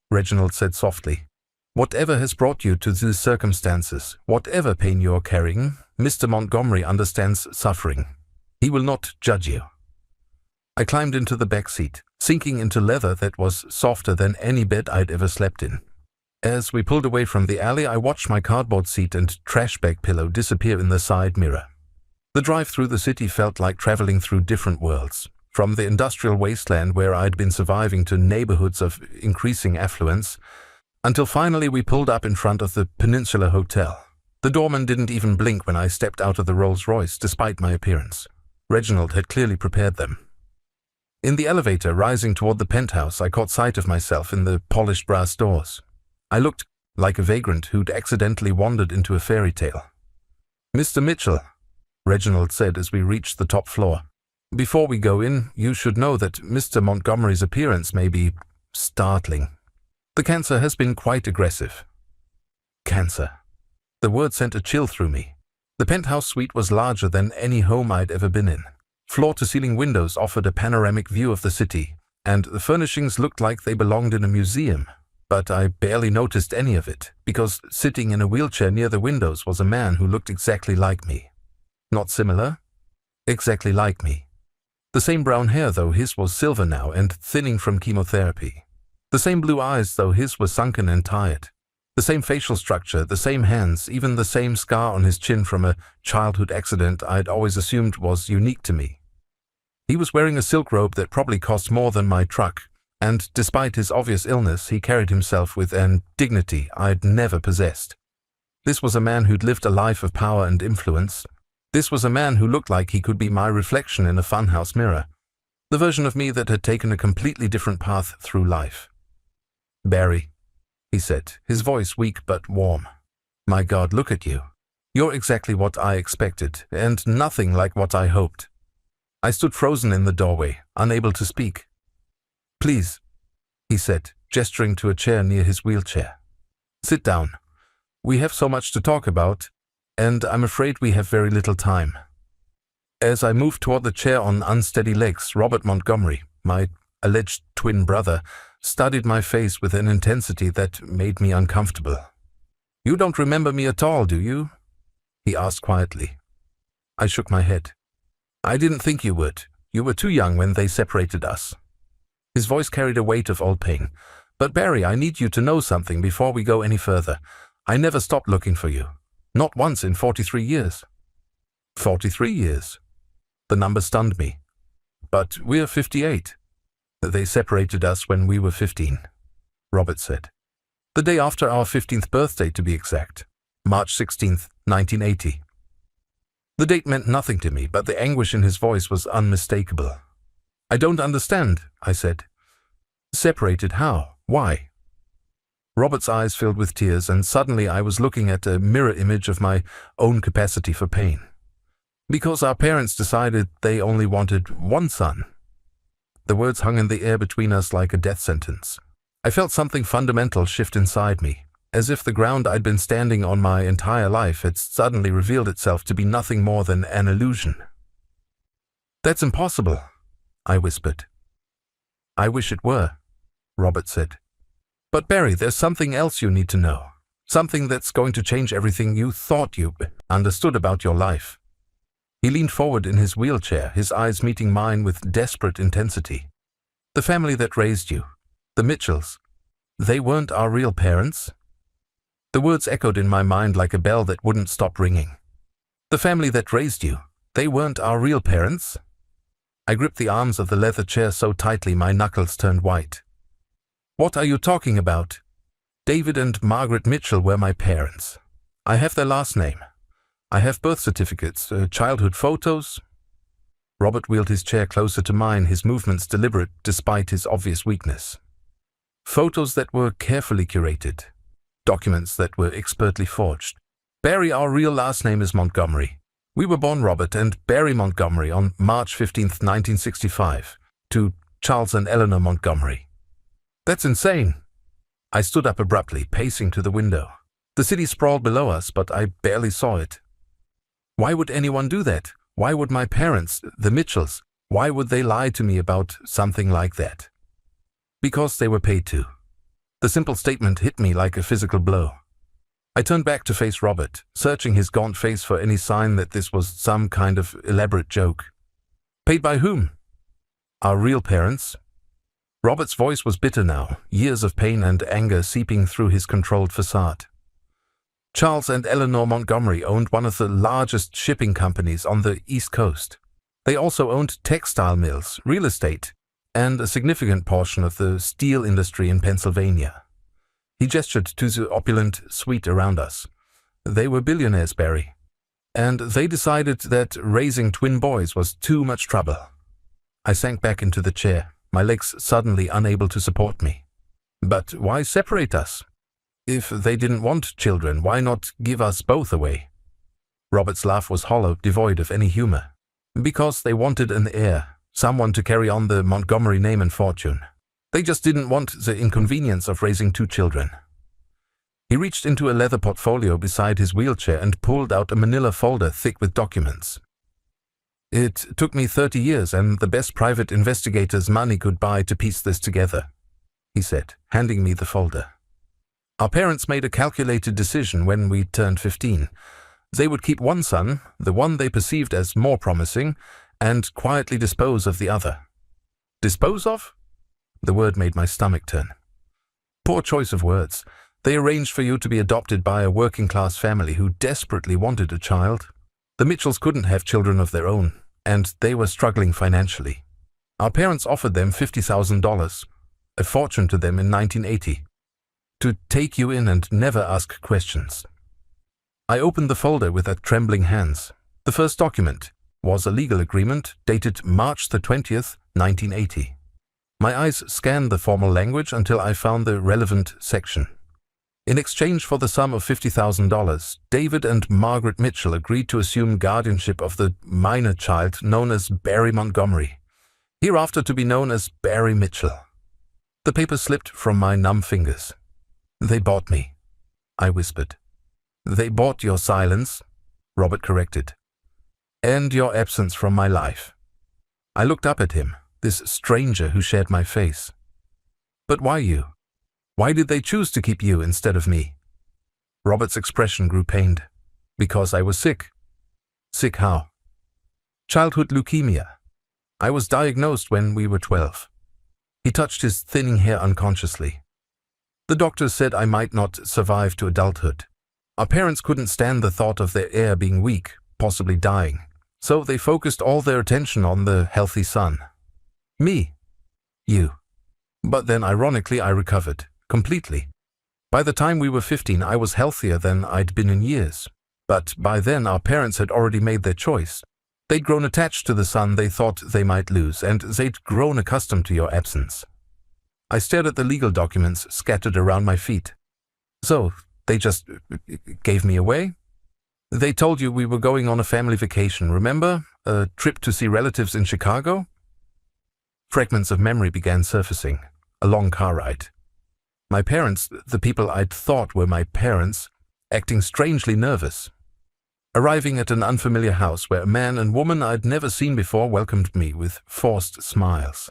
Reginald said softly, whatever has brought you to these circumstances, whatever pain you are carrying, Mr. Montgomery understands suffering. He will not judge you. I climbed into the back seat, sinking into leather that was softer than any bed I'd ever slept in. As we pulled away from the alley, I watched my cardboard seat and trash bag pillow disappear in the side mirror. The drive through the city felt like traveling through different worlds, from the industrial wasteland where I'd been surviving to neighborhoods of increasing affluence, until finally we pulled up in front of the Peninsula Hotel. The doorman didn't even blink when I stepped out of the Rolls-Royce, despite my appearance. Reginald had clearly prepared them. In the elevator rising toward the penthouse, I caught sight of myself in the polished brass doors. I looked like a vagrant who'd accidentally wandered into a fairy tale. Mr. Mitchell, Reginald said as we reached the top floor, before we go in, you should know that Mr. Montgomery's appearance may be startling. The cancer has been quite aggressive. Cancer. The word sent a chill through me. The penthouse suite was larger than any home I'd ever been in. Floor-to-ceiling windows offered a panoramic view of the city, and the furnishings looked like they belonged in a museum. But I barely noticed any of it, because sitting in a wheelchair near the windows was a man who looked exactly like me. Not similar, exactly like me. The same brown hair, though his was silver now and thinning from chemotherapy. The same blue eyes, though his were sunken and tired. The same facial structure, the same hands, even the same scar on his chin from a childhood accident I'd always assumed was unique to me. He was wearing a silk robe that probably cost more than my truck, and despite his obvious illness, he carried himself with an dignity I'd never possessed. This was a man who'd lived a life of power and influence. This was a man who looked like he could be my reflection in a funhouse mirror, the version of me that had taken a completely different path through life. Barry, he said, his voice weak but warm. My God, look at you. You're exactly what I expected, and nothing like what I hoped. I stood frozen in the doorway, unable to speak. Please, he said, gesturing to a chair near his wheelchair. Sit down. We have so much to talk about, and I'm afraid we have very little time. As I moved toward the chair on unsteady legs, Robert Montgomery, my alleged twin brother, studied my face with an intensity that made me uncomfortable. You don't remember me at all, do you? He asked quietly. I shook my head. I didn't think you would. You were too young when they separated us. His voice carried a weight of old pain. But Barry, I need you to know something before we go any further. I never stopped looking for you. Not once in 43 years. 43 years? The number stunned me. But we're 58. They separated us when we were 15, Robert said. The day after our 15th birthday, to be exact. March 16th, 1980. The date meant nothing to me, but the anguish in his voice was unmistakable. I don't understand, I said. Separated how? Why? Robert's eyes filled with tears, and suddenly I was looking at a mirror image of my own capacity for pain. Because our parents decided they only wanted one son. The words hung in the air between us like a death sentence. I felt something fundamental shift inside me, as if the ground I'd been standing on my entire life had suddenly revealed itself to be nothing more than an illusion. That's impossible, I whispered. I wish it were, Robert said. But Barry, there's something else you need to know. Something that's going to change everything you thought you understood about your life. He leaned forward in his wheelchair, his eyes meeting mine with desperate intensity. The family that raised you, the Mitchells, they weren't our real parents. The words echoed in my mind like a bell that wouldn't stop ringing. The family that raised you, they weren't our real parents. I gripped the arms of the leather chair so tightly my knuckles turned white. What are you talking about? David and Margaret Mitchell were my parents. I have their last name. I have birth certificates, childhood photos. Robert wheeled his chair closer to mine, his movements deliberate despite his obvious weakness. Photos that were carefully curated. Documents that were expertly forged. Barry, our real last name is Montgomery. We were born Robert and Barry Montgomery on March 15, 1965, to Charles and Eleanor Montgomery. That's insane. I stood up abruptly, pacing to the window. The city sprawled below us, but I barely saw it. Why would anyone do that? Why would my parents, the Mitchells, why would they lie to me about something like that? Because they were paid to. The simple statement hit me like a physical blow. I turned back to face Robert, searching his gaunt face for any sign that this was some kind of elaborate joke. Paid by whom? Our real parents. Robert's voice was bitter now, years of pain and anger seeping through his controlled facade. Charles and Eleanor Montgomery owned one of the largest shipping companies on the East Coast. They also owned textile mills, real estate, and a significant portion of the steel industry in Pennsylvania. He gestured to the opulent suite around us. They were billionaires, Barry. And they decided that raising twin boys was too much trouble. I sank back into the chair, my legs suddenly unable to support me. But why separate us? If they didn't want children, why not give us both away? Robert's laugh was hollow, devoid of any humor. Because they wanted an heir, someone to carry on the Montgomery name and fortune. They just didn't want the inconvenience of raising two children. He reached into a leather portfolio beside his wheelchair and pulled out a manila folder thick with documents. It took me 30 years and the best private investigators money could buy to piece this together, he said, handing me the folder. Our parents made a calculated decision when we turned 15. They would keep one son, the one they perceived as more promising, and quietly dispose of the other. Dispose of? The word made my stomach turn. Poor choice of words. They arranged for you to be adopted by a working-class family who desperately wanted a child. The Mitchells couldn't have children of their own, and they were struggling financially. Our parents offered them $50,000, a fortune to them in 1980, to take you in and never ask questions. I opened the folder with trembling hands. The first document was a legal agreement dated March the 20th, 1980. My eyes scanned the formal language until I found the relevant section. In exchange for the sum of $50,000, David and Margaret Mitchell agreed to assume guardianship of the minor child known as Barry Montgomery, hereafter to be known as Barry Mitchell. The paper slipped from my numb fingers. They bought me, I whispered. They bought your silence, Robert corrected, and your absence from my life. I looked up at him, this stranger who shared my face. But why you? Why did they choose to keep you instead of me? Robert's expression grew pained. Because I was sick. Sick how? Childhood leukemia. I was diagnosed when we were 12. He touched his thinning hair unconsciously. The doctors said I might not survive to adulthood. Our parents couldn't stand the thought of their heir being weak, possibly dying, so they focused all their attention on the healthy son. Me. You. But then, ironically, I recovered. Completely. By the time we were 15, I was healthier than I'd been in years. But by then, our parents had already made their choice. They'd grown attached to the son they thought they might lose, and they'd grown accustomed to your absence. I stared at the legal documents scattered around my feet. So, they just gave me away? They told you we were going on a family vacation, remember? A trip to see relatives in Chicago? Fragments of memory began surfacing. A long car ride. My parents, the people I'd thought were my parents, acting strangely nervous. Arriving at an unfamiliar house where a man and woman I'd never seen before welcomed me with forced smiles.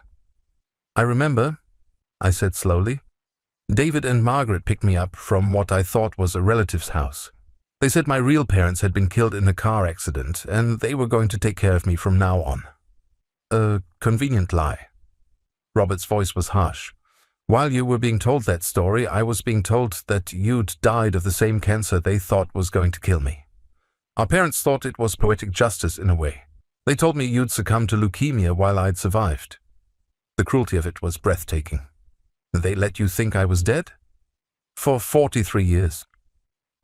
I remember, I said slowly. David and Margaret picked me up from what I thought was a relative's house. They said my real parents had been killed in a car accident, and they were going to take care of me from now on. A convenient lie. Robert's voice was harsh. While you were being told that story, I was being told that you'd died of the same cancer they thought was going to kill me. Our parents thought it was poetic justice in a way. They told me you'd succumbed to leukemia while I'd survived. The cruelty of it was breathtaking. They let you think I was dead? For 43 years.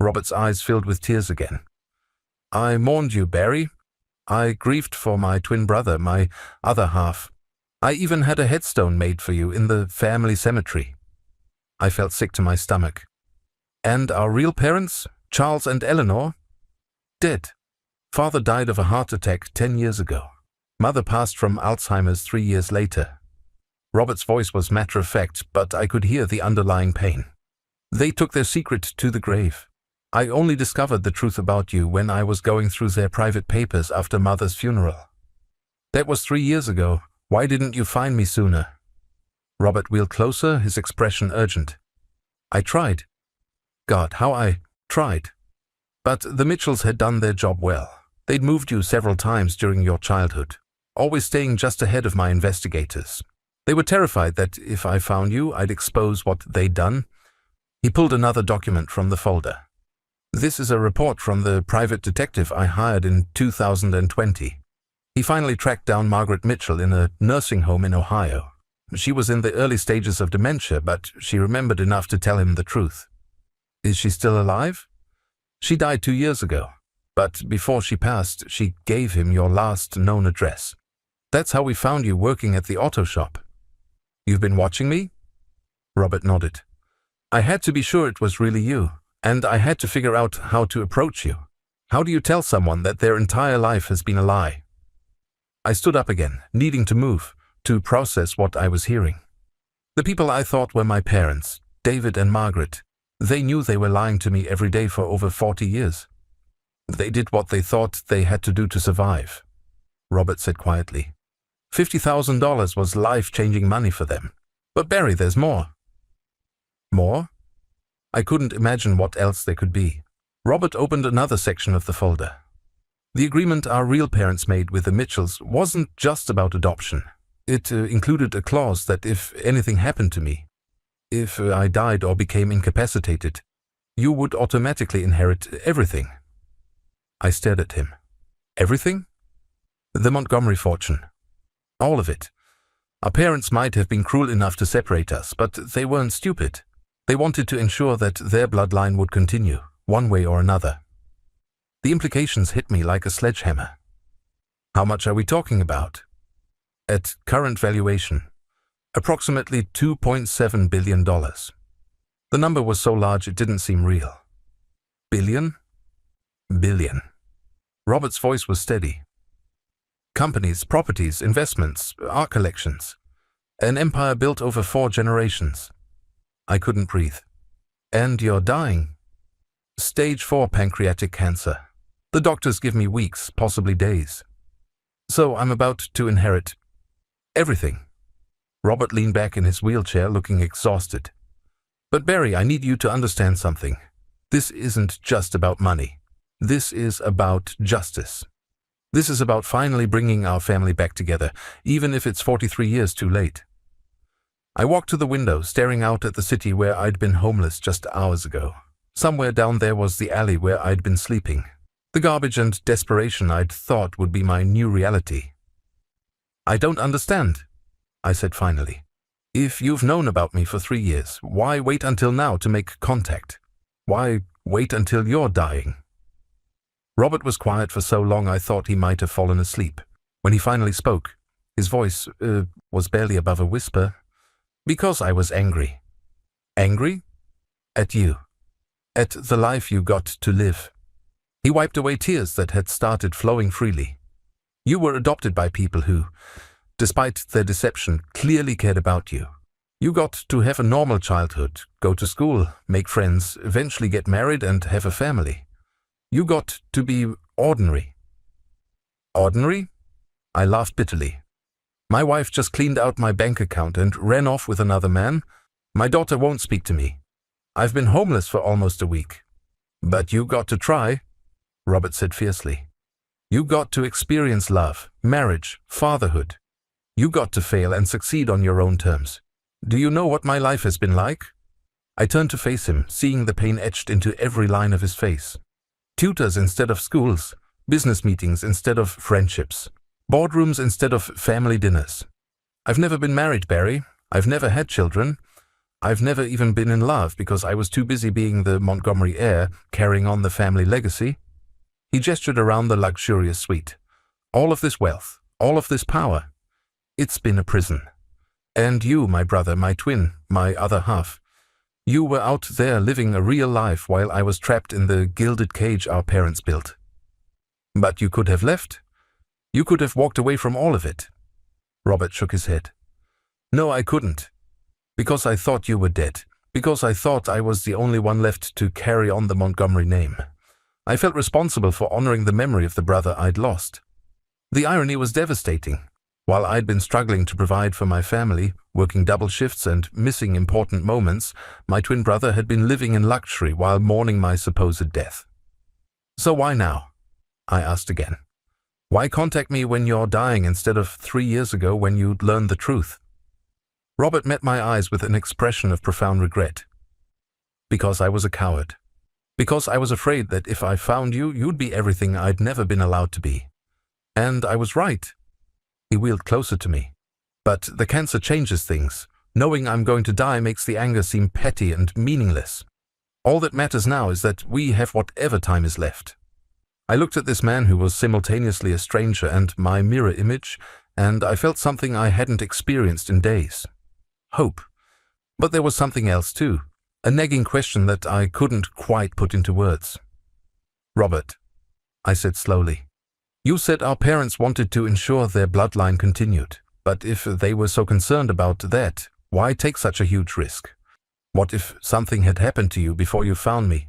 Robert's eyes filled with tears again. I mourned you, Barry. I grieved for my twin brother, my other half. I even had a headstone made for you in the family cemetery. I felt sick to my stomach. And our real parents, Charles and Eleanor, dead. Father died of a heart attack 10 years ago. Mother passed from Alzheimer's 3 years later. Robert's voice was matter-of-fact, but I could hear the underlying pain. They took their secret to the grave. I only discovered the truth about you when I was going through their private papers after Mother's funeral. That was 3 years ago. Why didn't you find me sooner? Robert wheeled closer, his expression urgent. I tried. God, how I tried. But the Mitchells had done their job well. They'd moved you several times during your childhood, always staying just ahead of my investigators. They were terrified that if I found you, I'd expose what they'd done. He pulled another document from the folder. This is a report from the private detective I hired in 2020. He finally tracked down Margaret Mitchell in a nursing home in Ohio. She was in the early stages of dementia, but she remembered enough to tell him the truth. Is she still alive? She died 2 years ago, but before she passed, she gave him your last known address. That's how we found you working at the auto shop. You've been watching me? Robert nodded. I had to be sure it was really you, and I had to figure out how to approach you. How do you tell someone that their entire life has been a lie? I stood up again, needing to move, to process what I was hearing. The people I thought were my parents, David and Margaret, they knew they were lying to me every day for over 40 years. They did what they thought they had to do to survive. Robert said quietly. $50,000 was life-changing money for them. But Barry, there's more. More? I couldn't imagine what else there could be. Robert opened another section of the folder. The agreement our real parents made with the Mitchells wasn't just about adoption. It included a clause that if anything happened to me, if I died or became incapacitated, you would automatically inherit everything. I stared at him. Everything? The Montgomery fortune. All of it. Our parents might have been cruel enough to separate us, but they weren't stupid. They wanted to ensure that their bloodline would continue, one way or another. The implications hit me like a sledgehammer. How much are we talking about? At current valuation, approximately $2.7 billion. The number was so large it didn't seem real. Billion? Billion. Robert's voice was steady. Companies, properties, investments, art collections. An empire built over 4 generations. I couldn't breathe. And you're dying. Stage 4 pancreatic cancer. The doctors give me weeks, possibly days. So I'm about to inherit everything. Robert leaned back in his wheelchair, looking exhausted. But Barry, I need you to understand something. This isn't just about money. This is about justice. This is about finally bringing our family back together, even if it's 43 years too late. I walked to the window, staring out at the city where I'd been homeless just hours ago. Somewhere down there was the alley where I'd been sleeping. The garbage and desperation I'd thought would be my new reality. I don't understand, I said finally. If you've known about me for 3 years, why wait until now to make contact? Why wait until you're dying? Robert was quiet for so long I thought he might have fallen asleep. When he finally spoke, his voice was barely above a whisper. Because I was angry. Angry? At you. At the life you got to live. He wiped away tears that had started flowing freely. You were adopted by people who, despite their deception, clearly cared about you. You got to have a normal childhood, go to school, make friends, eventually get married and have a family. You got to be ordinary. Ordinary? I laughed bitterly. My wife just cleaned out my bank account and ran off with another man. My daughter won't speak to me. I've been homeless for almost a week. But you got to try, Robert said fiercely. You got to experience love, marriage, fatherhood. You got to fail and succeed on your own terms. Do you know what my life has been like? I turned to face him, seeing the pain etched into every line of his face. Tutors instead of schools, business meetings instead of friendships, boardrooms instead of family dinners. I've never been married, Barry. I've never had children. I've never even been in love because I was too busy being the Montgomery heir, carrying on the family legacy. He gestured around the luxurious suite. All of this wealth, all of this power. It's been a prison. And you, my brother, my twin, my other half, you were out there living a real life while I was trapped in the gilded cage our parents built. But you could have left. You could have walked away from all of it. Robert shook his head. No, I couldn't. Because I thought you were dead. Because I thought I was the only one left to carry on the Montgomery name. I felt responsible for honoring the memory of the brother I'd lost. The irony was devastating. While I'd been struggling to provide for my family, working double shifts and missing important moments, my twin brother had been living in luxury while mourning my supposed death. So why now? I asked again. Why contact me when you're dying instead of 3 years ago when you'd learned the truth? Robert met my eyes with an expression of profound regret. Because I was a coward. Because I was afraid that if I found you, you'd be everything I'd never been allowed to be. And I was right. He wheeled closer to me. But the cancer changes things. Knowing I'm going to die makes the anger seem petty and meaningless. All that matters now is that we have whatever time is left. I looked at this man who was simultaneously a stranger and my mirror image, and I felt something I hadn't experienced in days. Hope. But there was something else too, a nagging question that I couldn't quite put into words. Robert, I said slowly. You said our parents wanted to ensure their bloodline continued, but if they were so concerned about that, why take such a huge risk? What if something had happened to you before you found me?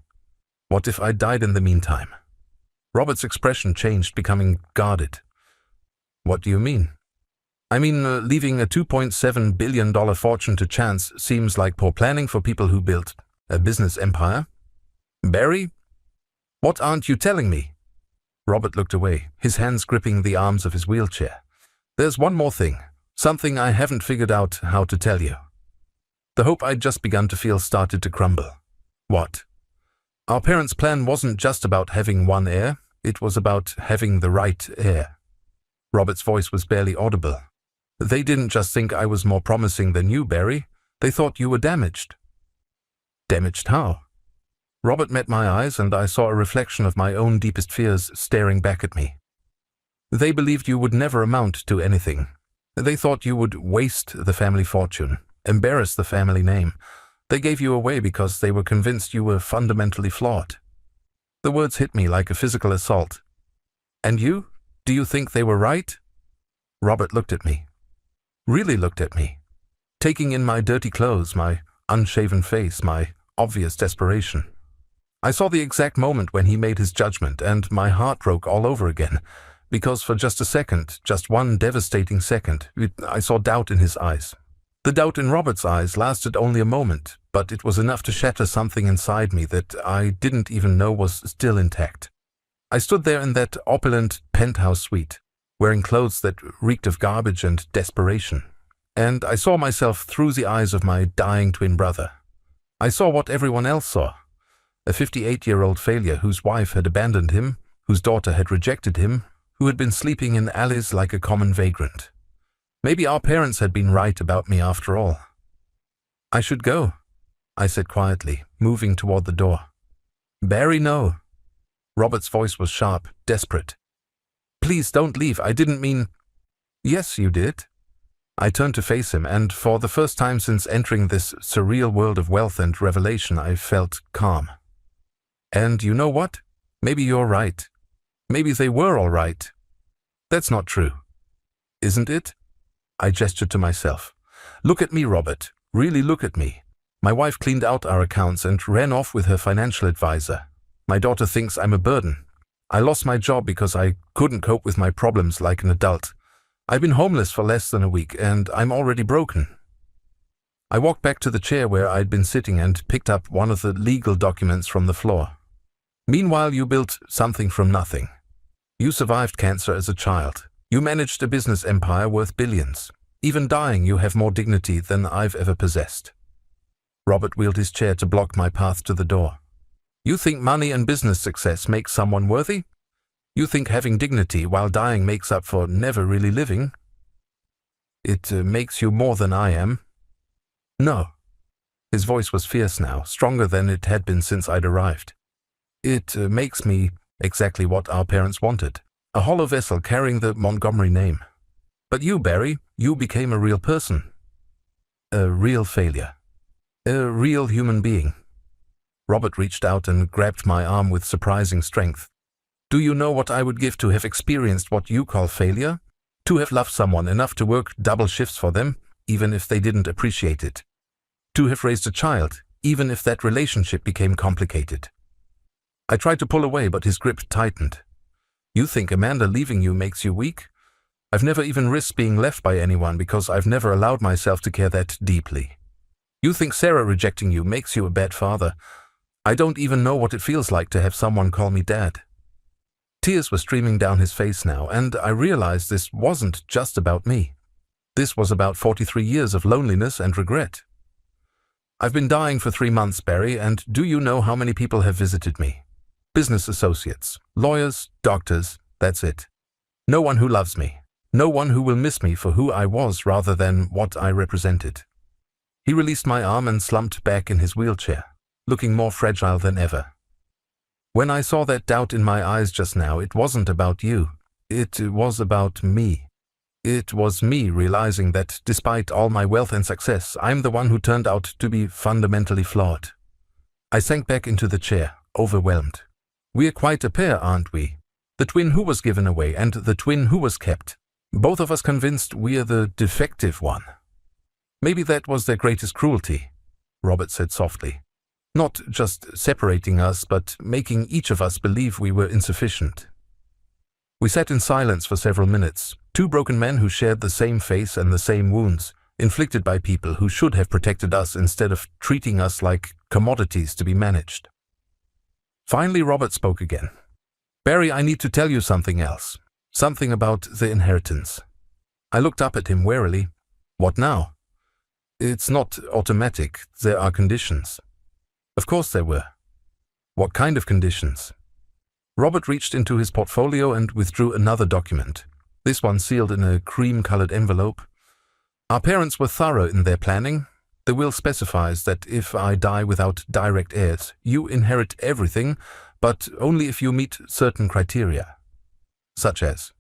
What if I died in the meantime? Robert's expression changed, becoming guarded. What do you mean? I mean, leaving a $2.7 billion fortune to chance seems like poor planning for people who built a business empire. Barry? What aren't you telling me? Robert looked away, his hands gripping the arms of his wheelchair. There's one more thing, something I haven't figured out how to tell you. The hope I'd just begun to feel started to crumble. What? Our parents' plan wasn't just about having one heir, it was about having the right heir. Robert's voice was barely audible. They didn't just think I was more promising than you, Barry. They thought you were damaged. Damaged how? Robert met my eyes, and I saw a reflection of my own deepest fears staring back at me. They believed you would never amount to anything. They thought you would waste the family fortune, embarrass the family name. They gave you away because they were convinced you were fundamentally flawed. The words hit me like a physical assault. And you? Do you think they were right? Robert looked at me. Really looked at me. Taking in my dirty clothes, my unshaven face, my obvious desperation. I saw the exact moment when he made his judgment, and my heart broke all over again, because for just a second, just one devastating second, I saw doubt in his eyes. The doubt in Robert's eyes lasted only a moment, but it was enough to shatter something inside me that I didn't even know was still intact. I stood there in that opulent penthouse suite, wearing clothes that reeked of garbage and desperation, and I saw myself through the eyes of my dying twin brother. I saw what everyone else saw. A 58-year-old failure whose wife had abandoned him, whose daughter had rejected him, who had been sleeping in alleys like a common vagrant. Maybe our parents had been right about me after all. I should go, I said quietly, moving toward the door. Barry, no. Robert's voice was sharp, desperate. Please don't leave, I didn't mean... Yes, you did. I turned to face him, and for the first time since entering this surreal world of wealth and revelation, I felt calm. And you know what? Maybe you're right. Maybe they were all right. That's not true. Isn't it? I gestured to myself. Look at me, Robert. Really look at me. My wife cleaned out our accounts and ran off with her financial advisor. My daughter thinks I'm a burden. I lost my job because I couldn't cope with my problems like an adult. I've been homeless for less than a week, and I'm already broken. I walked back to the chair where I'd been sitting and picked up one of the legal documents from the floor. Meanwhile, you built something from nothing. You survived cancer as a child. You managed a business empire worth billions. Even dying, you have more dignity than I've ever possessed. Robert wheeled his chair to block my path to the door. You think money and business success make someone worthy? You think having dignity while dying makes up for never really living? It makes you more than I am. No. His voice was fierce now, stronger than it had been since I'd arrived. It makes me exactly what our parents wanted. A hollow vessel carrying the Montgomery name. But you, Barry, you became a real person. A real failure. A real human being. Robert reached out and grabbed my arm with surprising strength. Do you know what I would give to have experienced what you call failure? To have loved someone enough to work double shifts for them, even if they didn't appreciate it. To have raised a child, even if that relationship became complicated. I tried to pull away, but his grip tightened. You think Amanda leaving you makes you weak? I've never even risked being left by anyone because I've never allowed myself to care that deeply. You think Sarah rejecting you makes you a bad father? I don't even know what it feels like to have someone call me dad. Tears were streaming down his face now, and I realized this wasn't just about me. This was about 43 years of loneliness and regret. I've been dying for 3 months, Barry, and do you know how many people have visited me? Business associates, lawyers, doctors, that's it. No one who loves me. No one who will miss me for who I was rather than what I represented. He released my arm and slumped back in his wheelchair, looking more fragile than ever. When I saw that doubt in my eyes just now, it wasn't about you. It was about me. It was me realizing that despite all my wealth and success, I'm the one who turned out to be fundamentally flawed. I sank back into the chair, overwhelmed. We're quite a pair, aren't we? The twin who was given away and the twin who was kept. Both of us convinced we're the defective one. Maybe that was their greatest cruelty, Robert said softly. Not just separating us, but making each of us believe we were insufficient. We sat in silence for several minutes, two broken men who shared the same face and the same wounds, inflicted by people who should have protected us instead of treating us like commodities to be managed. Finally, Robert spoke again. Barry, I need to tell you something else. Something about the inheritance. I looked up at him warily. What now? It's not automatic. There are conditions. Of course there were. What kind of conditions? Robert reached into his portfolio and withdrew another document, this one sealed in a cream-colored envelope. Our parents were thorough in their planning. The will specifies that if I die without direct heirs, you inherit everything, but only if you meet certain criteria. Such as,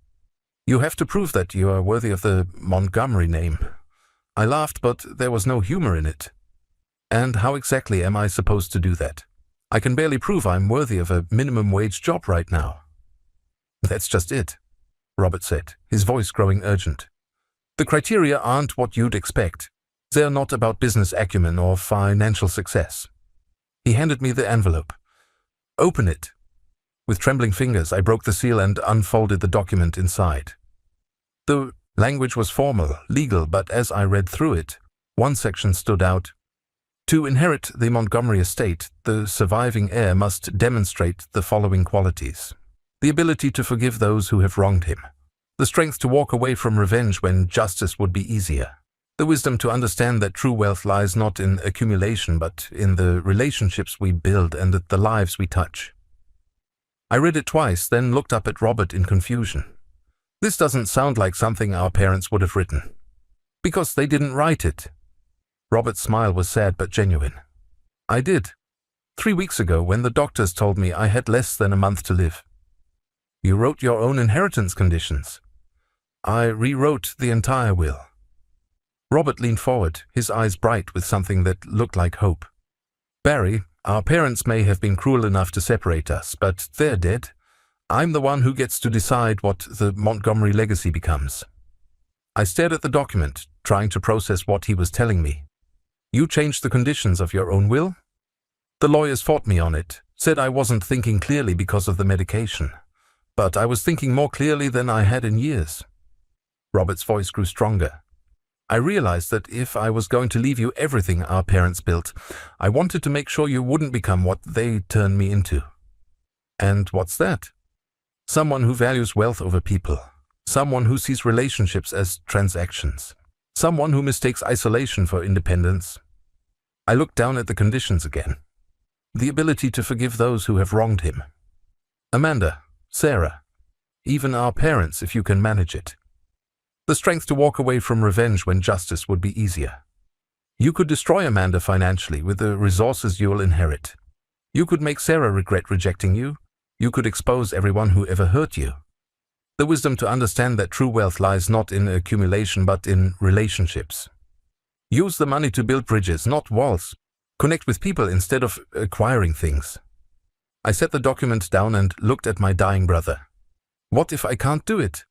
you have to prove that you are worthy of the Montgomery name. I laughed, but there was no humor in it. And how exactly am I supposed to do that? I can barely prove I'm worthy of a minimum wage job right now. That's just it, Robert said, his voice growing urgent. The criteria aren't what you'd expect. They're not about business acumen or financial success. He handed me the envelope. Open it. With trembling fingers, I broke the seal and unfolded the document inside. The language was formal, legal, but as I read through it, one section stood out. To inherit the Montgomery estate, the surviving heir must demonstrate the following qualities. The ability to forgive those who have wronged him. The strength to walk away from revenge when justice would be easier. The wisdom to understand that true wealth lies not in accumulation but in the relationships we build and the lives we touch. I read it twice, then looked up at Robert in confusion. This doesn't sound like something our parents would have written. Because they didn't write it. Robert's smile was sad but genuine. I did. 3 weeks ago, when the doctors told me I had less than a month to live. You wrote your own inheritance conditions. I rewrote the entire will. Robert leaned forward, his eyes bright with something that looked like hope. Barry, our parents may have been cruel enough to separate us, but they're dead. I'm the one who gets to decide what the Montgomery legacy becomes. I stared at the document, trying to process what he was telling me. You changed the conditions of your own will? The lawyers fought me on it, said I wasn't thinking clearly because of the medication. But I was thinking more clearly than I had in years. Robert's voice grew stronger. I realized that if I was going to leave you everything our parents built, I wanted to make sure you wouldn't become what they turned me into. And what's that? Someone who values wealth over people. Someone who sees relationships as transactions. Someone who mistakes isolation for independence. I looked down at the conditions again. The ability to forgive those who have wronged him. Amanda, Sarah, even our parents if you can manage it. The strength to walk away from revenge when justice would be easier. You could destroy Amanda financially with the resources you'll inherit. You could make Sarah regret rejecting you. You could expose everyone who ever hurt you. The wisdom to understand that true wealth lies not in accumulation but in relationships. Use the money to build bridges, not walls. Connect with people instead of acquiring things. I set the document down and looked at my dying brother. What if I can't do it?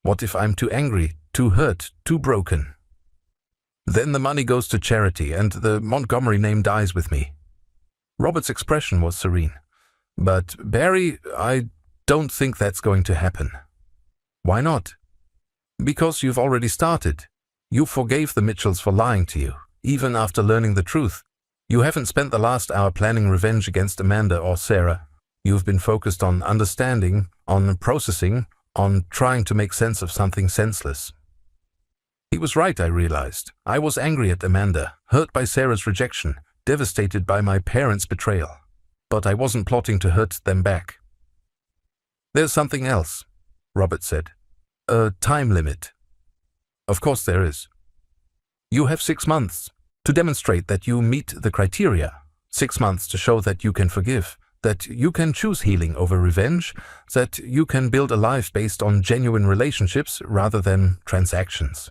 What if I'm too angry, too hurt, too broken? Then the money goes to charity and the Montgomery name dies with me. Robert's expression was serene. But, Barry, I don't think that's going to happen. Why not? Because you've already started. You forgave the Mitchells for lying to you, even after learning the truth. You haven't spent the last hour planning revenge against Amanda or Sarah. You've been focused on understanding, on processing, on trying to make sense of something senseless. He was right, I realized. I was angry at Amanda, hurt by Sarah's rejection, devastated by my parents' betrayal. But I wasn't plotting to hurt them back. There's something else, Robert said. A time limit. Of course there is. You have 6 months to demonstrate that you meet the criteria. 6 months to show that you can forgive, that you can choose healing over revenge, that you can build a life based on genuine relationships rather than transactions.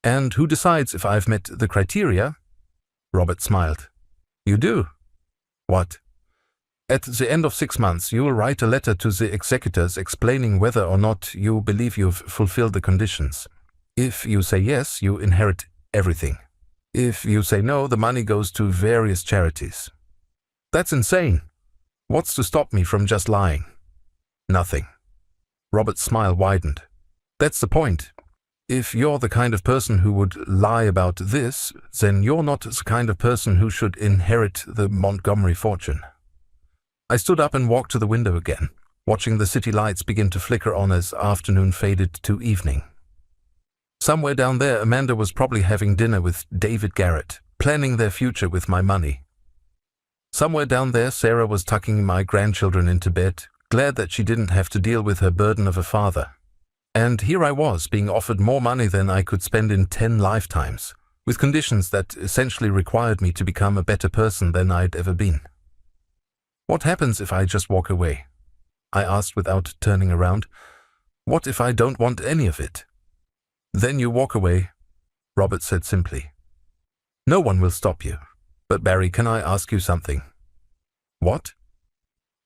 And who decides if I've met the criteria? Robert smiled. You do? What? At the end of 6 months, you will write a letter to the executors explaining whether or not you believe you've fulfilled the conditions. If you say yes, you inherit everything. If you say no, the money goes to various charities. That's insane. What's to stop me from just lying? Nothing. Robert's smile widened. That's the point. If you're the kind of person who would lie about this, then you're not the kind of person who should inherit the Montgomery fortune. I stood up and walked to the window again, watching the city lights begin to flicker on as afternoon faded to evening. Somewhere down there, Amanda was probably having dinner with David Garrett, planning their future with my money. Somewhere down there, Sarah was tucking my grandchildren into bed, glad that she didn't have to deal with her burden of a father. And here I was, being offered more money than I could spend in 10 lifetimes, with conditions that essentially required me to become a better person than I'd ever been. What happens if I just walk away? I asked without turning around. What if I don't want any of it? Then you walk away, Robert said simply. No one will stop you. But Barry, can I ask you something? What?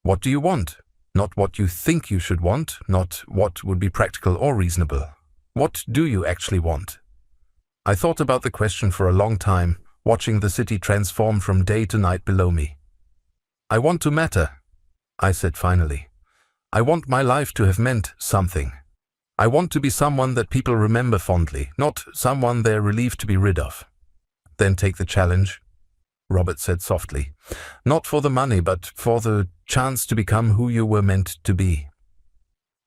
What do you want? Not what you think you should want, not what would be practical or reasonable. What do you actually want? I thought about the question for a long time, watching the city transform from day to night below me. I want to matter, I said finally. I want my life to have meant something. I want to be someone that people remember fondly, not someone they're relieved to be rid of. Then take the challenge, Robert said softly. Not for the money, but for the chance to become who you were meant to be.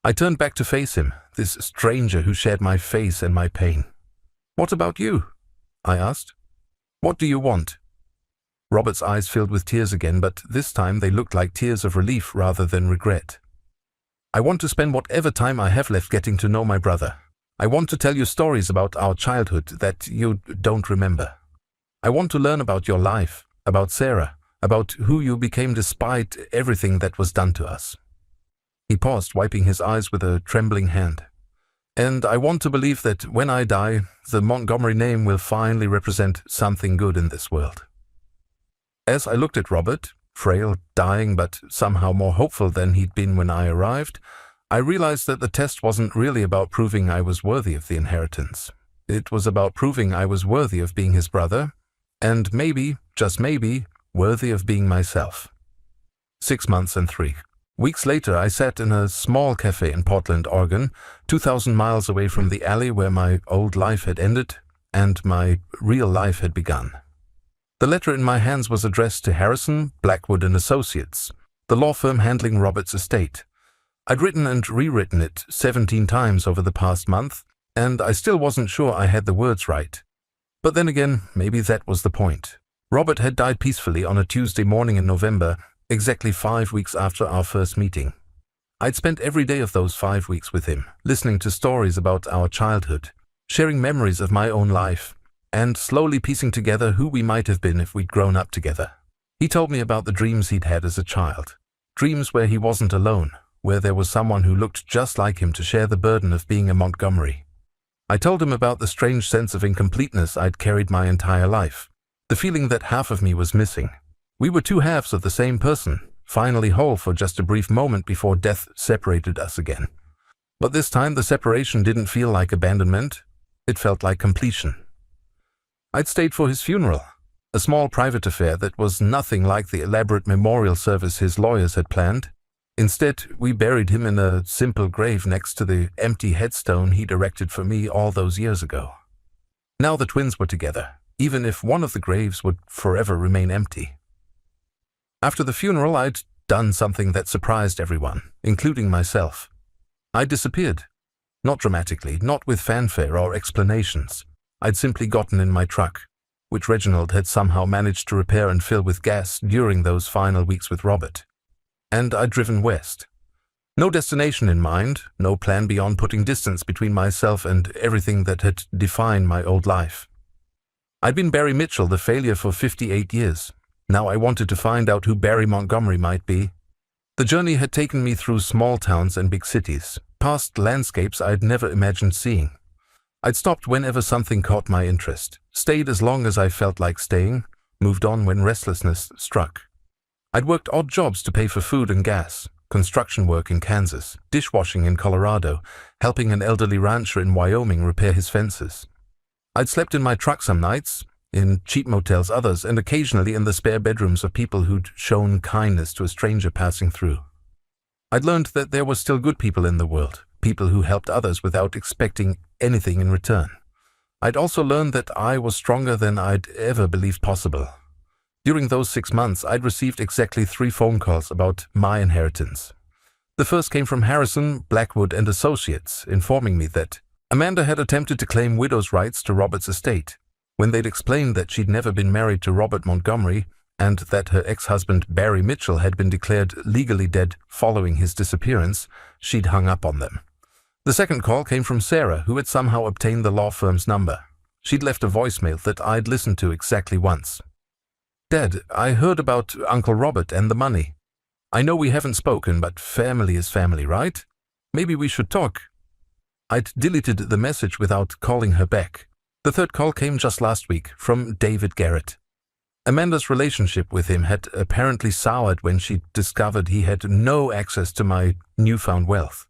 I turned back to face him, this stranger who shared my face and my pain. What about you? I asked. What do you want? Robert's eyes filled with tears again, but this time they looked like tears of relief rather than regret. I want to spend whatever time I have left getting to know my brother. I want to tell you stories about our childhood that you don't remember. I want to learn about your life, about Sarah, about who you became despite everything that was done to us. He paused, wiping his eyes with a trembling hand. And I want to believe that when I die, the Montgomery name will finally represent something good in this world. As I looked at Robert, frail, dying, but somehow more hopeful than he'd been when I arrived, I realized that the test wasn't really about proving I was worthy of the inheritance. It was about proving I was worthy of being his brother, and maybe, just maybe, worthy of being myself. 6 months and 3 Weeks later, I sat in a small cafe in Portland, Oregon, 2,000 miles away from the alley where my old life had ended and my real life had begun. The letter in my hands was addressed to Harrison, Blackwood and Associates, the law firm handling Robert's estate. I'd written and rewritten it 17 times over the past month, and I still wasn't sure I had the words right. But then again, maybe that was the point. Robert had died peacefully on a Tuesday morning in November, exactly 5 weeks after our first meeting. I'd spent every day of those 5 weeks with him, listening to stories about our childhood, sharing memories of my own life, and slowly piecing together who we might have been if we'd grown up together. He told me about the dreams he'd had as a child, dreams where he wasn't alone, where there was someone who looked just like him to share the burden of being a Montgomery. I told him about the strange sense of incompleteness I'd carried my entire life, the feeling that half of me was missing. We were two halves of the same person, finally whole for just a brief moment before death separated us again. But this time the separation didn't feel like abandonment, it felt like completion. I'd stayed for his funeral, a small private affair that was nothing like the elaborate memorial service his lawyers had planned. Instead, we buried him in a simple grave next to the empty headstone he'd erected for me all those years ago. Now the twins were together, even if one of the graves would forever remain empty. After the funeral, I'd done something that surprised everyone, including myself. I disappeared. Not dramatically, not with fanfare or explanations. I'd simply gotten in my truck, which Reginald had somehow managed to repair and fill with gas during those final weeks with Robert. And I'd driven west. No destination in mind, no plan beyond putting distance between myself and everything that had defined my old life. I'd been Barry Mitchell, the failure, for 58 years. Now I wanted to find out who Barry Montgomery might be. The journey had taken me through small towns and big cities, past landscapes I'd never imagined seeing. I'd stopped whenever something caught my interest, stayed as long as I felt like staying, moved on when restlessness struck. I'd worked odd jobs to pay for food and gas, construction work in Kansas, dishwashing in Colorado, helping an elderly rancher in Wyoming repair his fences. I'd slept in my truck some nights, in cheap motels others, and occasionally in the spare bedrooms of people who'd shown kindness to a stranger passing through. I'd learned that there were still good people in the world, people who helped others without expecting anything in return. I'd also learned that I was stronger than I'd ever believed possible. During those 6 months, I'd received exactly 3 phone calls about my inheritance. The first came from Harrison, Blackwood and Associates, informing me that Amanda had attempted to claim widow's rights to Robert's estate. When they'd explained that she'd never been married to Robert Montgomery and that her ex-husband Barry Mitchell had been declared legally dead following his disappearance, she'd hung up on them. The second call came from Sarah, who had somehow obtained the law firm's number. She'd left a voicemail that I'd listened to exactly once. "Dad, I heard about Uncle Robert and the money. I know we haven't spoken, but family is family, right? Maybe we should talk." I'd deleted the message without calling her back. The third call came just last week, from David Garrett. Amanda's relationship with him had apparently soured when she discovered he had no access to my newfound wealth.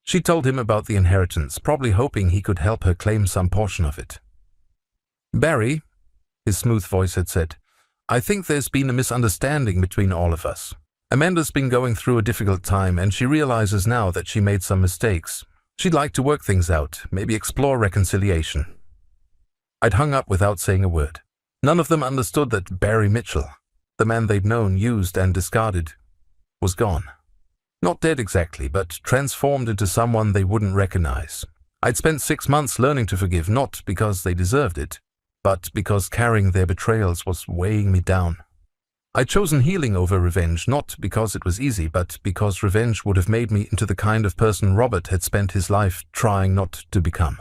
She told him about the inheritance, probably hoping he could help her claim some portion of it. "Barry," his smooth voice had said, "I think there's been a misunderstanding between all of us. Amanda's been going through a difficult time, and she realizes now that she made some mistakes. She'd like to work things out, maybe explore reconciliation." I'd hung up without saying a word. None of them understood that Barry Mitchell, the man they'd known, used and discarded, was gone. Not dead exactly, but transformed into someone they wouldn't recognize. I'd spent 6 months learning to forgive, not because they deserved it, but because carrying their betrayals was weighing me down. I'd chosen healing over revenge, not because it was easy, but because revenge would have made me into the kind of person Robert had spent his life trying not to become.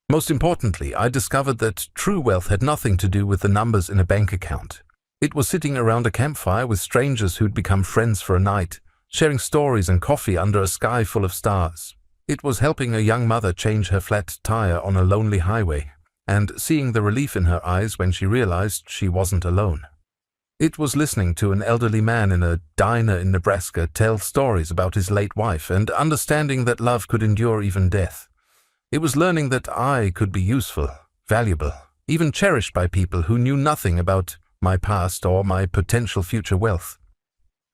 Most importantly, I discovered that true wealth had nothing to do with the numbers in a bank account. It was sitting around a campfire with strangers who'd become friends for a night, sharing stories and coffee under a sky full of stars. It was helping a young mother change her flat tire on a lonely highway, and seeing the relief in her eyes when she realized she wasn't alone. It was listening to an elderly man in a diner in Nebraska tell stories about his late wife and understanding that love could endure even death. It was learning that I could be useful, valuable, even cherished by people who knew nothing about my past or my potential future wealth.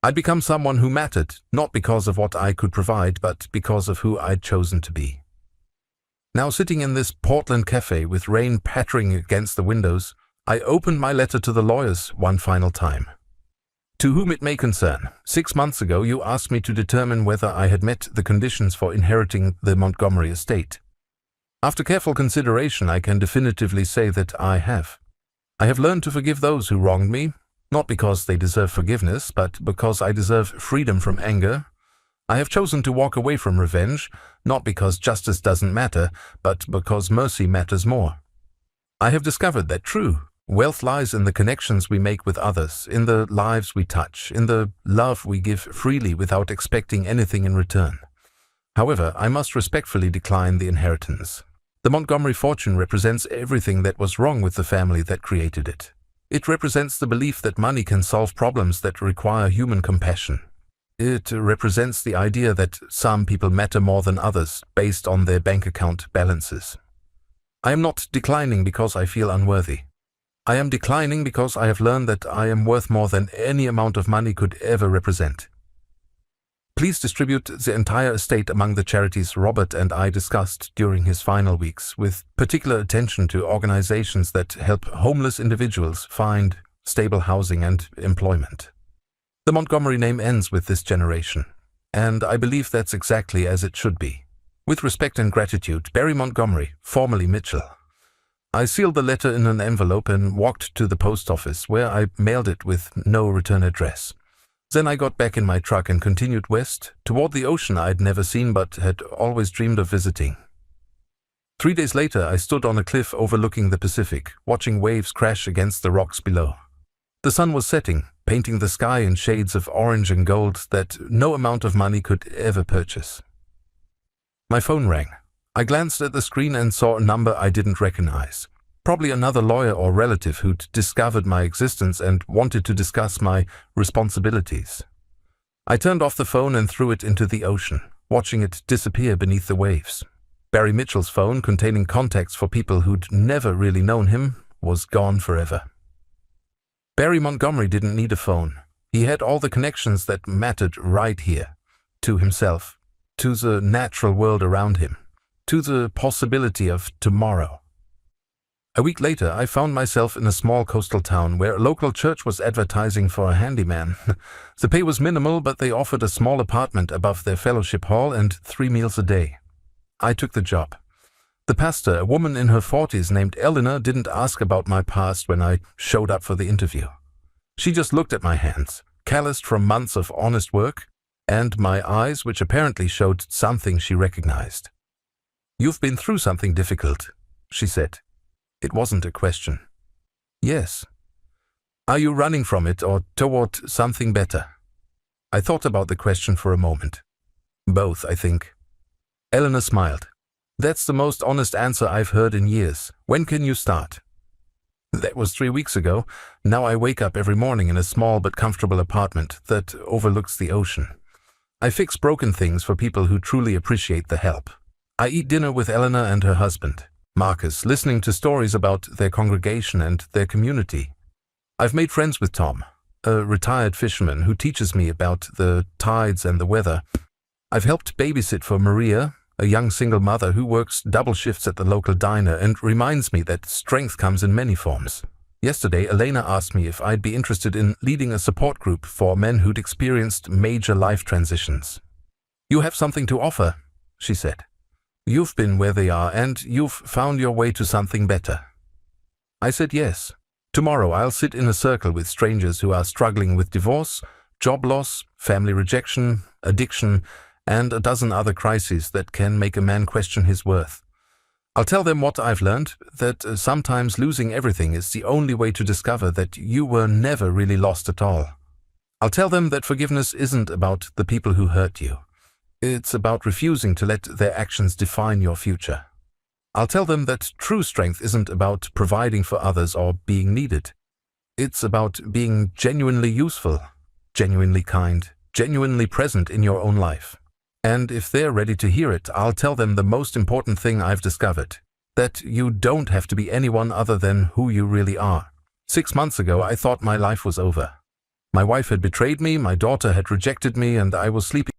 I'd become someone who mattered, not because of what I could provide, but because of who I'd chosen to be. Now, sitting in this Portland cafe with rain pattering against the windows, I opened my letter to the lawyers one final time. To whom it may concern, 6 months ago you asked me to determine whether I had met the conditions for inheriting the Montgomery estate. After careful consideration, I can definitively say that I have. I have learned to forgive those who wronged me, not because they deserve forgiveness, but because I deserve freedom from anger. I have chosen to walk away from revenge, not because justice doesn't matter, but because mercy matters more. I have discovered that true wealth lies in the connections we make with others, in the lives we touch, in the love we give freely without expecting anything in return. However, I must respectfully decline the inheritance. The Montgomery fortune represents everything that was wrong with the family that created it. It represents the belief that money can solve problems that require human compassion. It represents the idea that some people matter more than others based on their bank account balances. I am not declining because I feel unworthy. I am declining because I have learned that I am worth more than any amount of money could ever represent. Please distribute the entire estate among the charities Robert and I discussed during his final weeks, with particular attention to organizations that help homeless individuals find stable housing and employment. The Montgomery name ends with this generation, and I believe that's exactly as it should be. With respect and gratitude, Barry Montgomery, formerly Mitchell. I sealed the letter in an envelope and walked to the post office, where I mailed it with no return address. Then I got back in my truck and continued west, toward the ocean I'd never seen but had always dreamed of visiting. 3 days later, I stood on a cliff overlooking the Pacific, watching waves crash against the rocks below. The sun was setting, painting the sky in shades of orange and gold that no amount of money could ever purchase. My phone rang. I glanced at the screen and saw a number I didn't recognize. Probably another lawyer or relative who'd discovered my existence and wanted to discuss my responsibilities. I turned off the phone and threw it into the ocean, watching it disappear beneath the waves. Barry Mitchell's phone, containing contacts for people who'd never really known him, was gone forever. Barry Montgomery didn't need a phone. He had all the connections that mattered right here, to himself, to the natural world around him, to the possibility of tomorrow. A week later, I found myself in a small coastal town where a local church was advertising for a handyman. The pay was minimal, but they offered a small apartment above their fellowship hall and 3 meals a day. I took the job. The pastor, a woman in her 40s named Eleanor, didn't ask about my past when I showed up for the interview. She just looked at my hands, calloused from months of honest work, and my eyes, which apparently showed something she recognized. "You've been through something difficult," she said. It wasn't a question. "Yes." "Are you running from it or toward something better?" I thought about the question for a moment. "Both, I think." Eleanor smiled. "That's the most honest answer I've heard in years. When can you start?" "That was 3 weeks ago. Now I wake up every morning in a small but comfortable apartment that overlooks the ocean. I fix broken things for people who truly appreciate the help. I eat dinner with Eleanor and her husband, Marcus, listening to stories about their congregation and their community. I've made friends with Tom, a retired fisherman who teaches me about the tides and the weather. I've helped babysit for Maria, a young single mother who works double shifts at the local diner and reminds me that strength comes in many forms. Yesterday, Elena asked me if I'd be interested in leading a support group for men who'd experienced major life transitions. "You have something to offer," she said. "You've been where they are, and you've found your way to something better." I said yes. Tomorrow I'll sit in a circle with strangers who are struggling with divorce, job loss, family rejection, addiction, and a dozen other crises that can make a man question his worth. I'll tell them what I've learned, that sometimes losing everything is the only way to discover that you were never really lost at all. I'll tell them that forgiveness isn't about the people who hurt you. It's about refusing to let their actions define your future. I'll tell them that true strength isn't about providing for others or being needed. It's about being genuinely useful, genuinely kind, genuinely present in your own life. And if they're ready to hear it, I'll tell them the most important thing I've discovered, that you don't have to be anyone other than who you really are. 6 months ago, I thought my life was over. My wife had betrayed me, my daughter had rejected me, and I was sleeping